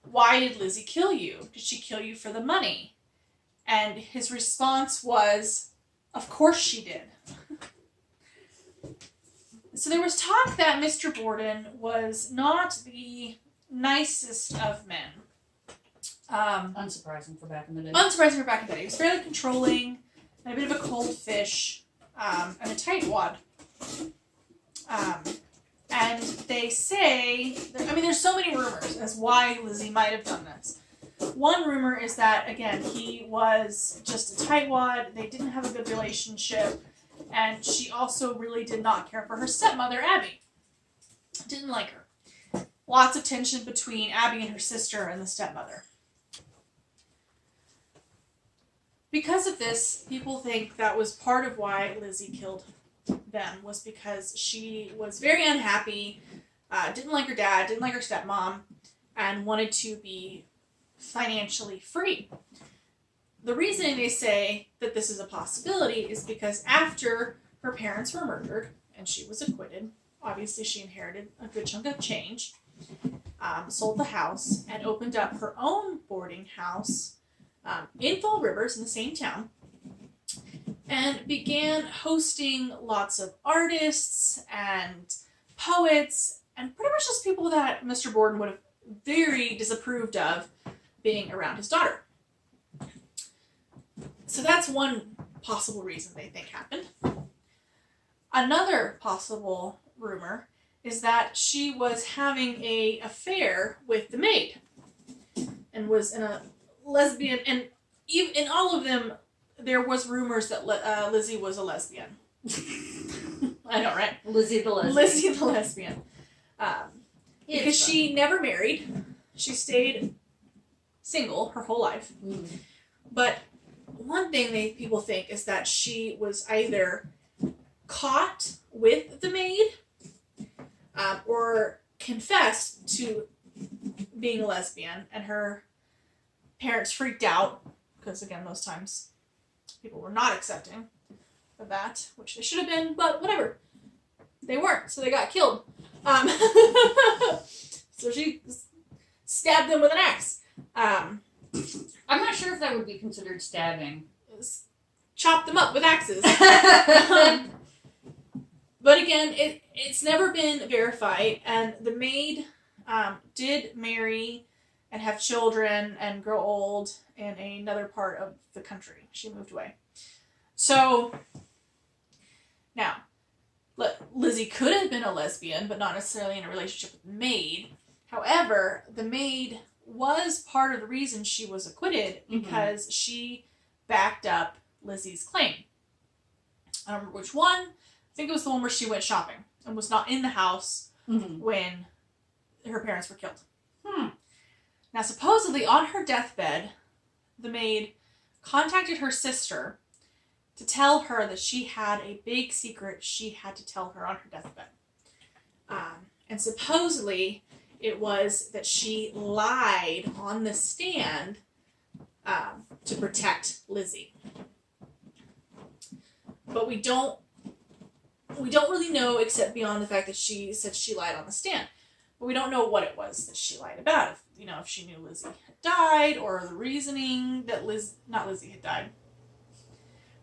why did Lizzie kill you? Did she kill you for the money? And his response was, of course she did. So there was talk that Mr. Borden was not the nicest of men. Unsurprising for back in the day. Unsurprising for back in the day. He was fairly controlling, and a bit of a cold fish, and a tightwad. And they say, there's so many rumors as why Lizzie might have done this. One rumor is that, again, he was just a tightwad, they didn't have a good relationship, and she also really did not care for her stepmother, Abby. Didn't like her. Lots of tension between Abby and her sister and the stepmother. Because of this, people think that was part of why Lizzie killed them, was because she was very unhappy, didn't like her dad, didn't like her stepmom, and wanted to be financially free. The reasoning they say that this is a possibility is because after her parents were murdered and she was acquitted, obviously she inherited a good chunk of change, sold the house, and opened up her own boarding house in Fall Rivers in the same town, and began hosting lots of artists and poets and pretty much just people that Mr. Borden would have very disapproved of being around his daughter. So that's one possible reason they think happened. Another possible rumor is that she was having an affair with the maid and was in a lesbian, and even in all of them there was rumors that Lizzie was a lesbian. I know, right? Lizzie the lesbian. Lizzie the lesbian. Because she never married. She stayed single her whole life. Mm. But one thing people think is that she was either caught with the maid or confessed to being a lesbian, and her parents freaked out because, again, most times people were not accepting of that, which they should have been, but whatever. They weren't, so they got killed. So she stabbed them with an axe. I'm not sure if that would be considered stabbing. Chopped them up with axes. But again, it's never been verified, and the maid did marry and have children and grow old in another part of the country. She moved away. So, now, Lizzie could have been a lesbian, but not necessarily in a relationship with the maid. However, the maid was part of the reason she was acquitted because she backed up Lizzie's claim. I don't remember which one. I think it was the one where she went shopping and was not in the house when her parents were killed. Now, supposedly, on her deathbed, the maid contacted her sister to tell her that she had a big secret she had to tell her on her deathbed. And supposedly, it was that she lied on the stand to protect Lizzie. But we don't really know, except beyond the fact that she said she lied on the stand. But we don't know what it was that she lied about. If she knew Lizzie had died, or the reasoning that not Lizzie had died,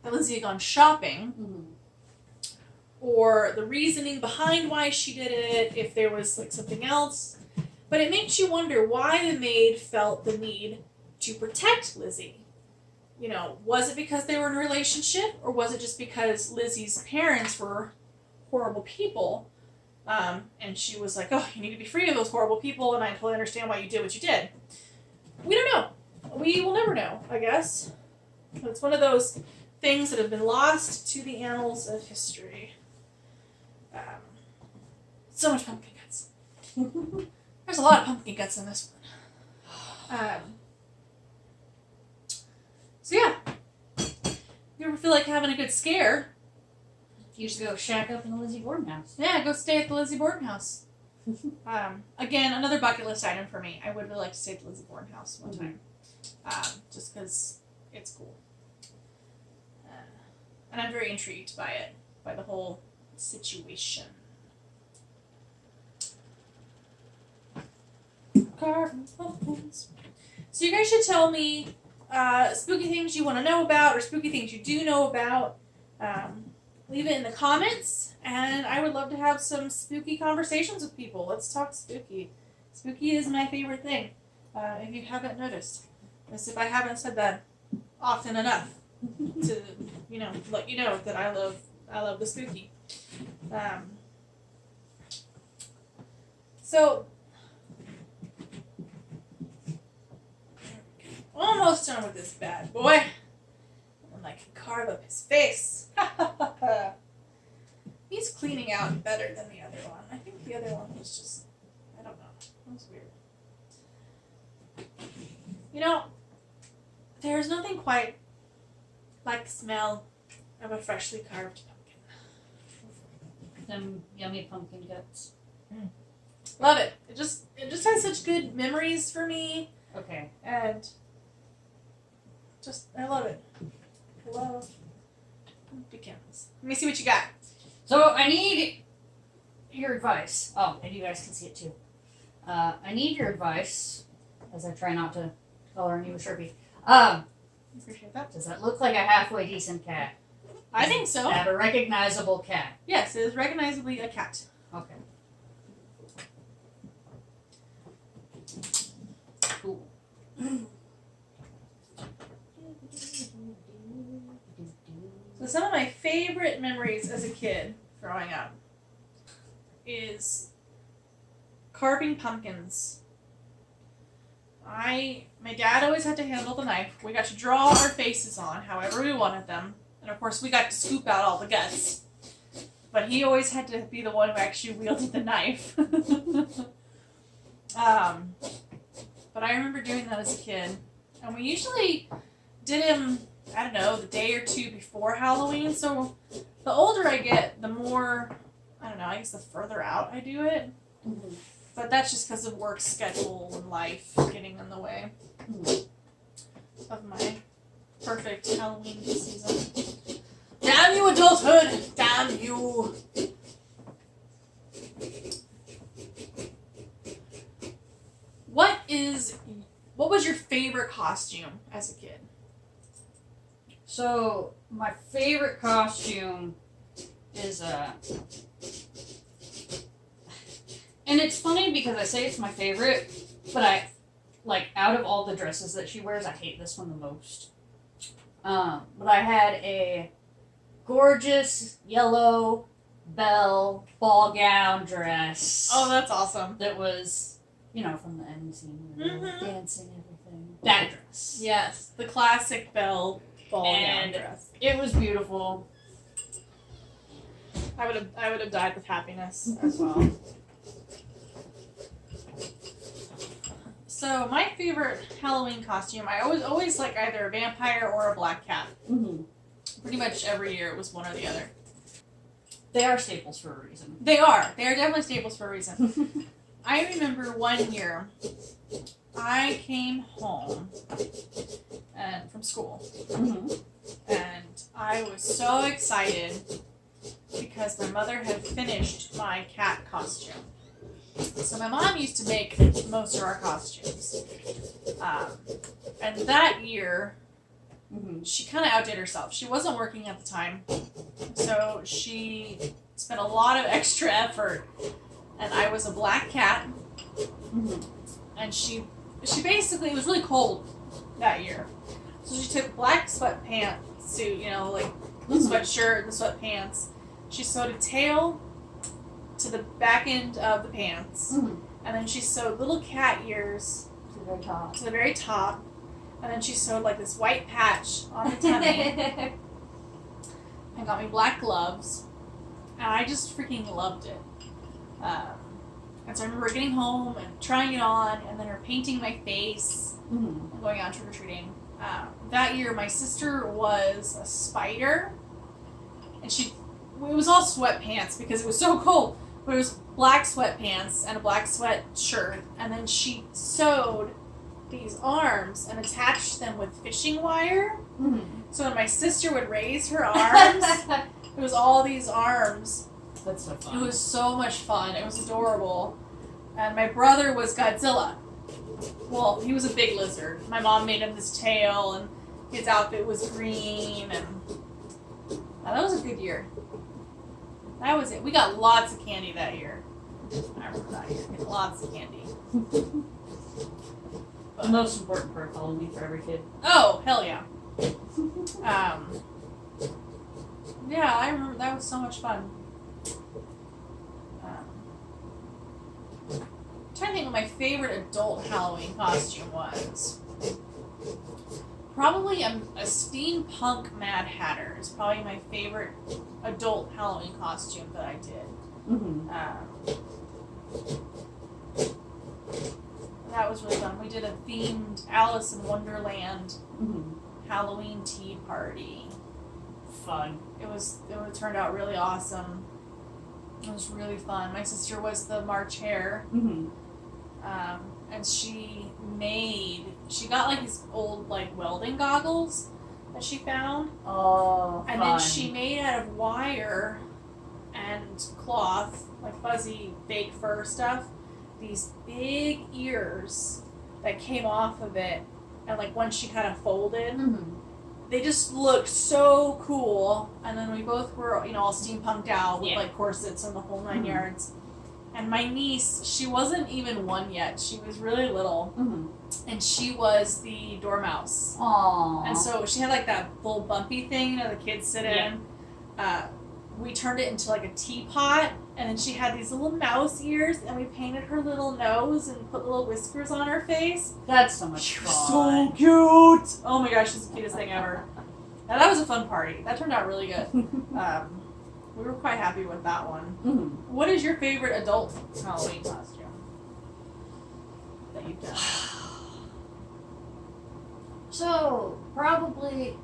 that Lizzie had gone shopping, or the reasoning behind why she did it, if there was something else. But it makes you wonder why the maid felt the need to protect Lizzie. Was it because they were in a relationship, or was it just because Lizzie's parents were horrible people? And she was like, oh, you need to be free of those horrible people, and I totally understand why you did what you did. We don't know. We will never know, I guess. It's one of those things that have been lost to the annals of history. So much pumpkin guts. There's a lot of pumpkin guts in this one. So yeah. If you ever feel like having a good scare, You just go shack up in the Lizzie Borden house. yeah, go stay at the Lizzie Borden house. Again, another bucket list item for me. I would really like to stay at the Lizzie Borden house one time. Just because it's cool. And I'm very intrigued by it, by the whole situation. Carving pumpkins. So you guys should tell me spooky things you want to know about or spooky things you do know about. Leave it in the comments, and I would love to have some spooky conversations with people. Let's talk spooky. Spooky is my favorite thing, if you haven't noticed. As if I haven't said that often enough to, let you know that I love the spooky. So, almost done with this bad boy. And I can carve up his face. He's cleaning out better than the other one. I think the other one was just, I don't know. It was weird. There's nothing quite like the smell of a freshly carved pumpkin. Some yummy pumpkin guts. Love it. It just has such good memories for me. Okay. And I love it. I love pumpkins. Let me see what you got. So I need your advice. Oh, and you guys can see it too. I need your advice as I try not to color any with Sharpie. Appreciate that. Does that look like a halfway decent cat? I think so. Have a recognizable cat. Yes, it is recognizably a cat. Okay. Cool. So some of my favorite memories as a kid growing up is carving pumpkins. My dad always had to handle the knife. We got to draw our faces on however we wanted them. And of course we got to scoop out all the guts. But he always had to be the one who actually wielded the knife. But I remember doing that as a kid. And we usually did him, I don't know, the day or two before Halloween. So the older I get, the more, I don't know, I guess the further out I do it. Mm-hmm. But that's just because of work schedule and life getting in the way of my perfect Halloween season. Damn you, adulthood! Damn you! What was your favorite costume as a kid? So my favorite costume is and it's funny because I say it's my favorite, but out of all the dresses that she wears, I hate this one the most. But I had a gorgeous yellow bell ball gown dress. Oh, that's awesome. That was, from the end scene, Mhm. dancing, everything. That dress. Yes, the classic bell ball gown And dress. it was beautiful. I would have died with happiness as well. So my favorite Halloween costume, I always like either a vampire or a black cat. Mm-hmm. Pretty much every year it was one or the other. They are staples for a reason. They are definitely staples for a reason. I remember one year I came home from school, Mm-hmm. and I was so excited because my mother had finished my cat costume. So my mom used to make most of our costumes. And that year, Mm-hmm. she kind of outdid herself. She wasn't working at the time, so she spent a lot of extra effort. And I was a black cat, Mm-hmm. and she basically, it was really cold that year. So she took black sweatpants suit, the sweatshirt and the sweatpants. She sewed a tail to the back end of the pants, Mm-hmm. and then she sewed little cat ears To the very top. to the very top, and then she sewed like this white patch on the tummy and got me black gloves, and I just freaking loved it. And so I remember getting home and trying it on, and then her painting my face Mm-hmm. and going out trick-or-treating. That year my sister was a spider, and it was all sweatpants because it was so cold. But it was black sweatpants and a black sweatshirt, and then she sewed these arms and attached them with fishing wire. Mhm. So when my sister would raise her arms, it was all these arms. That's so fun. It was so much fun. It was adorable. And my brother was Godzilla. Well, he was a big lizard. My mom made him this tail, and his outfit was green, and that was a good year. That was it. We got lots of candy that year. I remember that year. Getting lots of candy. The most important part of Halloween for every kid. Oh, hell yeah. Yeah, I remember that was so much fun. I'm trying to think what my favorite adult Halloween costume was. Probably a steampunk Mad Hatter is probably my favorite adult Halloween costume that I did. Mm-hmm. That was really fun. We did a themed Alice in Wonderland Mm-hmm. Halloween tea party. Fun. It turned out really awesome. It was really fun. My sister was the March Hare, Mm-hmm. and she got like these old like welding goggles that she found, Oh, and fun. then she made out of wire and cloth, like fuzzy fake fur stuff, these big ears that came off of it, and like once she kind of folded, Mm-hmm. they just looked so cool. And then we both were, all steampunked out with like corsets and the whole 9 yards. And my niece, she wasn't even one yet. She was really little, Mm-hmm. and she was the dormouse. Aww. And so she had like that little bumpy thing, the kids sit in. We turned it into like a teapot, and then she had these little mouse ears, and we painted her little nose and put little whiskers on her face. That's so much She fun. was so cute. Oh my gosh, she's the cutest thing ever. Now that was a fun party. That turned out really good. We were quite happy with that one. Mm-hmm. What is your favorite adult Halloween costume that you've done? So, probably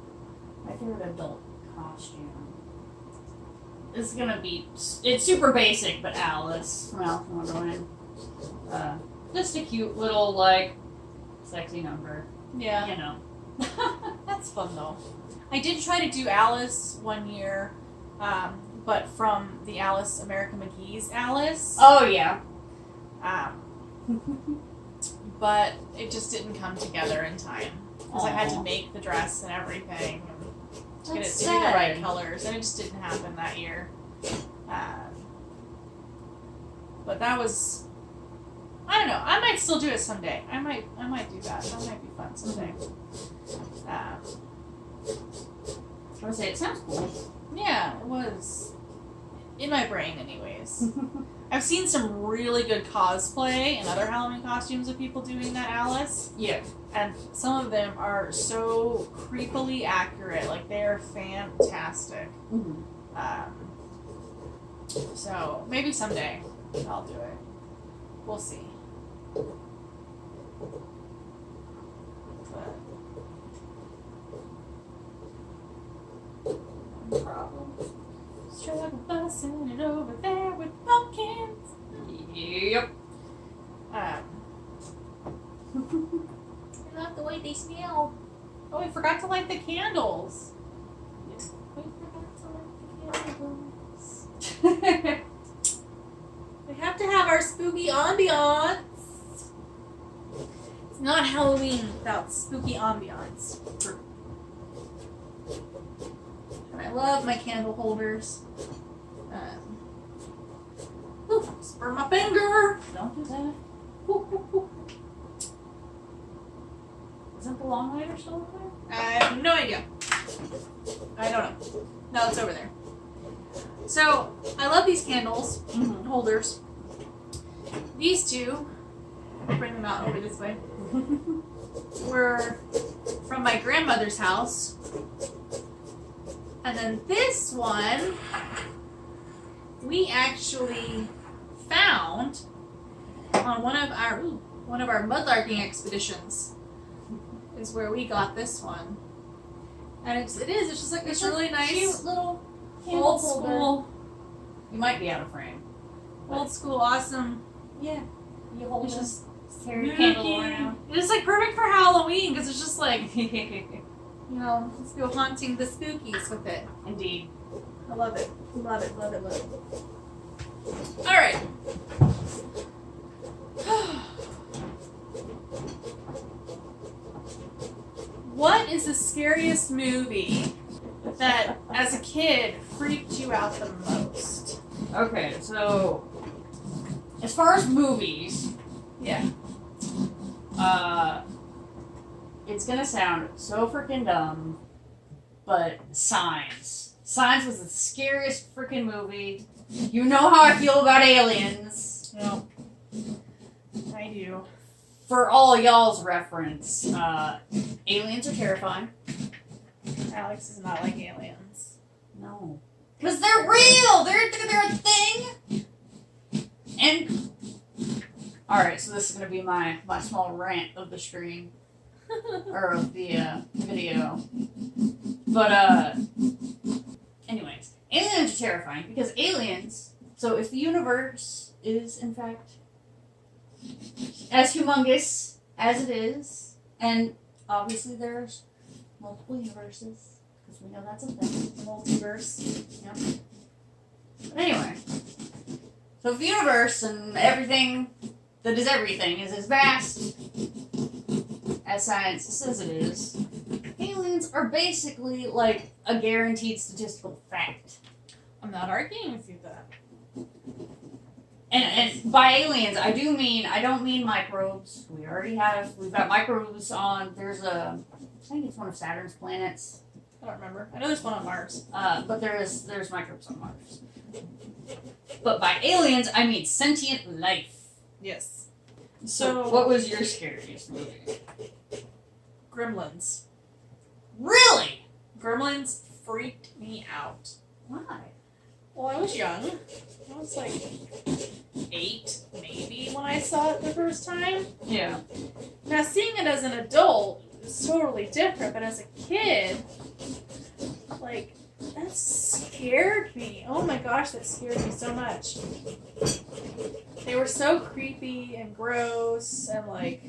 my favorite adult costume is gonna be, it's super basic, but Alice from Alice in Wonderland. Just a cute little, like, sexy number, Yeah. you know. That's fun though. I did try to do Alice one year, but from the Alice American McGee's Alice. Oh, yeah. But it just didn't come together in time. Because I had to Aw. make the dress and everything. And get That's it to be the right sad. colors, and it just didn't happen that year. But that was, I don't know. I might still do it someday. I might do that. That might be fun someday. I would say it sounds cool. Yeah, it was in my brain, anyways. I've seen some really good cosplay and other Halloween costumes of people doing that Alice, Yeah. and some of them are so creepily accurate. Like, they are fantastic. Mm-hmm. So maybe someday I'll do it. We'll see. But no problem. Struggle busting it over there with pumpkins. Yep. I love the way they smell. Oh, we forgot to light the candles. We forgot to light the candles. We have to have our spooky ambiance. It's not Halloween without spooky ambiance. And I love my candle holders. Ooh, just burned my finger. Don't do that. Isn't the long lighter still over there? I have no idea. I don't know. No, it's over there. So, I love these candles, holders. These two, I'll bring them out over this way, were from my grandmother's house. And then this one, we actually found on one of our mudlarking expeditions. Is where we got this one. And it's just like this really nice cute little old holder. school, You might be out of frame. awesome. Yeah. You hold It's it. just Carry a candle around. And it's like perfect for Halloween because it's just like, let's go haunting the spookies with it. Indeed. I love it. Love it, love it, love it. Alright. What is the scariest movie that, as a kid, freaked you out the most? Okay, so as far as movies, Yeah. it's gonna sound so freaking dumb, but Signs. Signs was the scariest freaking movie. You know how I feel about aliens. No. I do. For all y'all's reference, aliens are terrifying. Alex is not like aliens. No. Because they're real! They're a thing! And... Alright, so this is going to be my small rant of the stream. Or of the video. But, anyways. Aliens are terrifying because aliens... So if the universe is, in fact, as humongous as it is, and obviously there's multiple universes, because we know that's a thing. Multiverse. Yep. But anyway, so if the universe and everything that is everything is as vast as science says it is, aliens are basically like a guaranteed statistical fact. I'm not arguing with you that. And by aliens, I don't mean microbes. We've got microbes on, I think it's one of Saturn's planets. I don't remember. I know there's one on Mars. But there's microbes on Mars. But by aliens, I mean sentient life. Yes. So what was your scariest movie? Gremlins. Really? Gremlins freaked me out. Why? Well, I was young. I was like 8, maybe, when I saw it the first time. Yeah. Now, seeing it as an adult is totally different, but as a kid, like, that scared me. Oh my gosh, that scared me so much. They were so creepy and gross, and like,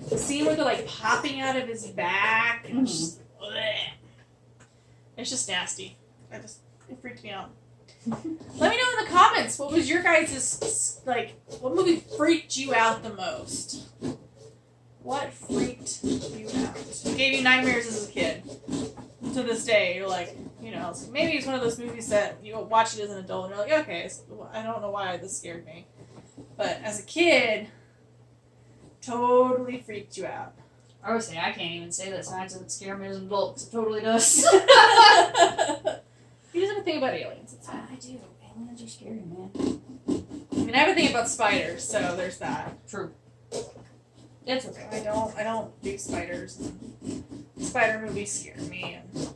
the scene where they're like popping out of his back, and it's just nasty. It freaked me out. Let me know in the comments, what was your guys' what movie freaked you out the most? What freaked you out? Gave you nightmares as a kid? To this day, you're like, maybe it's one of those movies that you watch it as an adult and you're like, okay, I don't know why this scared me. But as a kid, totally freaked you out. I would say I can't even say that science doesn't scare me as an adult, 'cause it totally does. You just have to think about aliens. I do. Aliens are scary, man. I mean, I have a thing about spiders, so there's that. True. It's okay. I don't do spiders. And spider movies scare me, and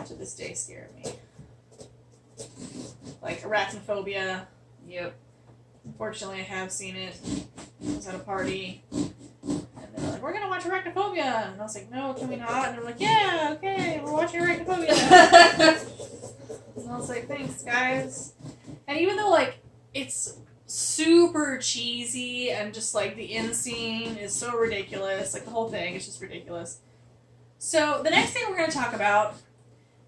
to this day scare me. Like Arachnophobia. Yep. Unfortunately, I have seen it. I was at a party, and they were like, "We're gonna watch Arachnophobia," and I was like, "No, can we not?" And they were like, "Yeah, okay, we're watching Arachnophobia." And I was like, "Thanks, guys." And even though like it's super cheesy and just like the end scene is so ridiculous, like the whole thing is just ridiculous. So the next thing we're going to talk about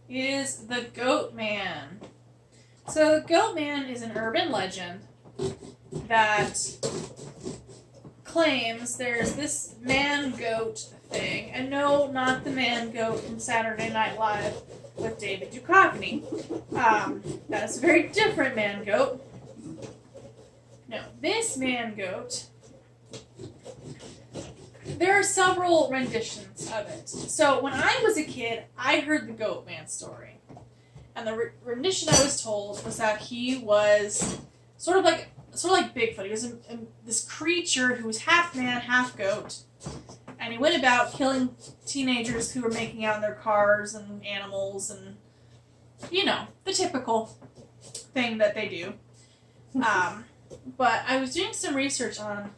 is the Goat Man. So the Goat Man is an urban legend that claims there's this man-goat thing. And no, not the man-goat from Saturday Night Live with David Duchovny. That is a very different man-goat. No, this man-goat, there are several renditions of it. So when I was a kid, I heard the Goat Man story. And the rendition I was told was that he was sort of like Bigfoot. He was this creature who was half man, half goat. And he went about killing teenagers who were making out in their cars and animals and, the typical thing that they do. But I was doing some research on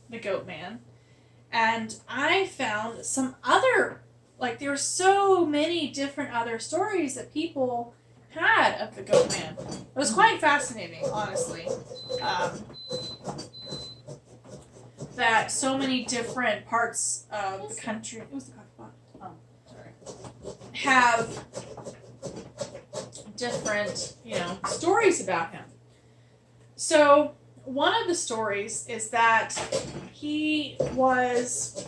the Goat Man, and I found some other, there were so many different other stories that people had of the Goat Man. It was quite fascinating, honestly. that so many different parts of the country. It was the cockpot. Oh, sorry. Have different, stories about him. So one of the stories is that he was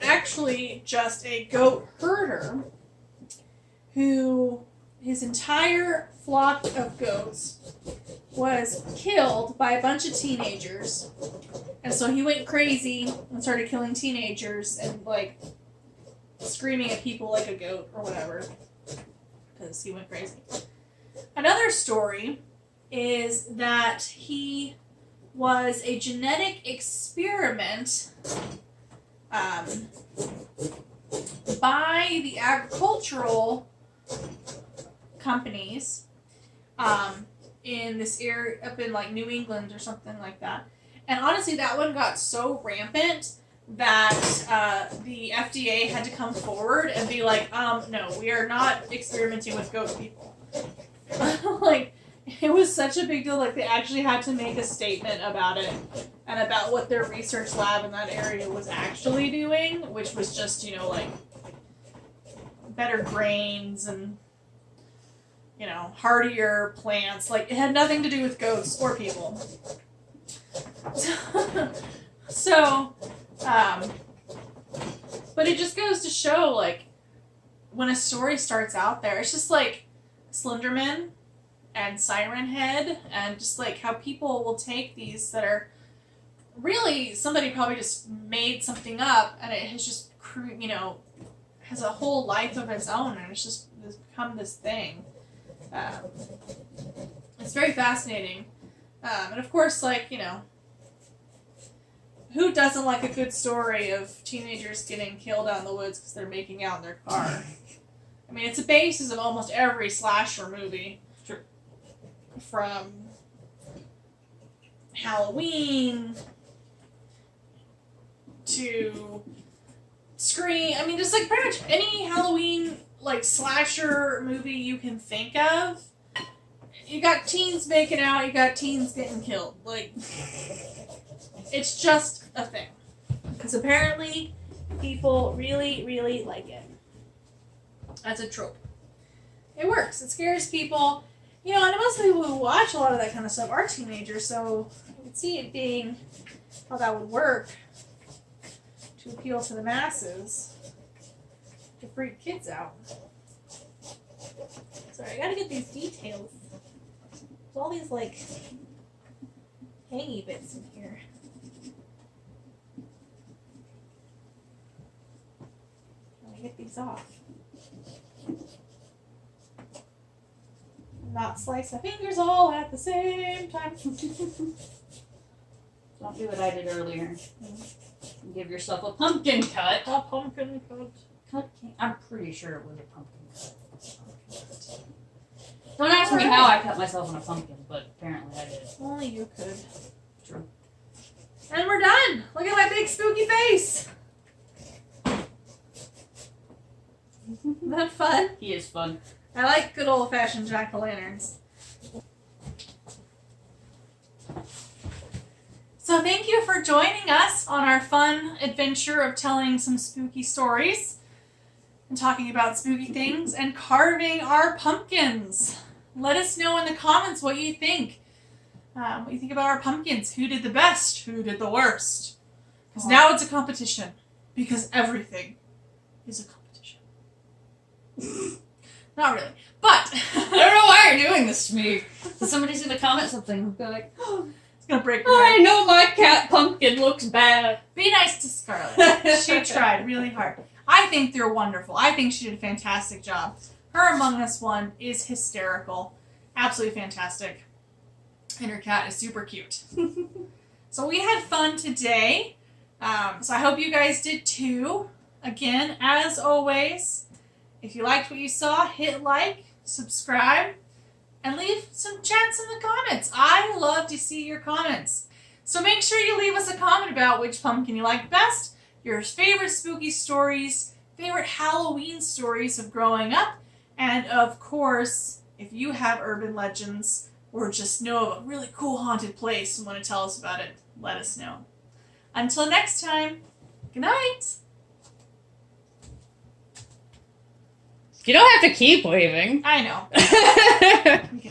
actually just a goat herder who his entire flock of goats was killed by a bunch of teenagers. And so he went crazy and started killing teenagers and like screaming at people like a goat or whatever because he went crazy. Another story is that he was a genetic experiment by the agricultural companies in this area up in like New England or something like that. And honestly, that one got so rampant that the FDA had to come forward and be like, no, we are not experimenting with goat people. Like, it was such a big deal. Like, they actually had to make a statement about it and about what their research lab in that area was actually doing, which was just, like, better grains and, hardier plants. Like, it had nothing to do with goats or people. So, but it just goes to show, like, when a story starts out there, it's just like Slenderman and Siren Head, and just like how people will take these that are really somebody probably just made something up, and it has just has a whole life of its own, and it's become this thing. It's very fascinating, and of course, like who doesn't like a good story of teenagers getting killed out in the woods because they're making out in their car? I mean, it's the basis of almost every slasher movie. Sure. From Halloween to Scream. I mean, just like pretty much any Halloween like slasher movie you can think of. You got teens making out, you got teens getting killed. Like, it's just a thing. Because apparently people really, really like it. As a trope. It works. It scares people. And most people who watch a lot of that kind of stuff are teenagers, so I could see it being how that would work to appeal to the masses, to freak kids out. Sorry, I gotta get these details. There's all these, like, hangy bits in here. Let me get these off. Not slice my fingers all at the same time. Don't do what I did earlier. Give yourself a pumpkin cut. A pumpkin cut. I'm pretty sure it was a pumpkin cut. Don't ask me how I cut myself on a pumpkin, but apparently I did. Only you could. True. And we're done. Look at my big spooky face. Isn't that fun? He is fun. I like good old-fashioned jack-o'-lanterns. So thank you for joining us on our fun adventure of telling some spooky stories and talking about spooky things and carving our pumpkins. Let us know in the comments what you think. What you think about our pumpkins. Who did the best? Who did the worst? Because now it's a competition. Because everything is a competition. Not really. But I don't know why you're doing this to me. Somebody's gonna comment something and be like, it's gonna break your heart. I know my cat pumpkin looks bad. Be nice to Scarlett. She tried really hard. I think they're wonderful. I think she did a fantastic job. Her Among Us one is hysterical. Absolutely fantastic. And her cat is super cute. So we had fun today. So I hope you guys did too. Again, as always, if you liked what you saw, hit like, subscribe, and leave some chats in the comments. I love to see your comments. So make sure you leave us a comment about which pumpkin you like best, your favorite spooky stories, favorite Halloween stories of growing up, and of course, if you have urban legends or just know of a really cool haunted place and want to tell us about it, let us know. Until next time, good night. You don't have to keep waving. I know.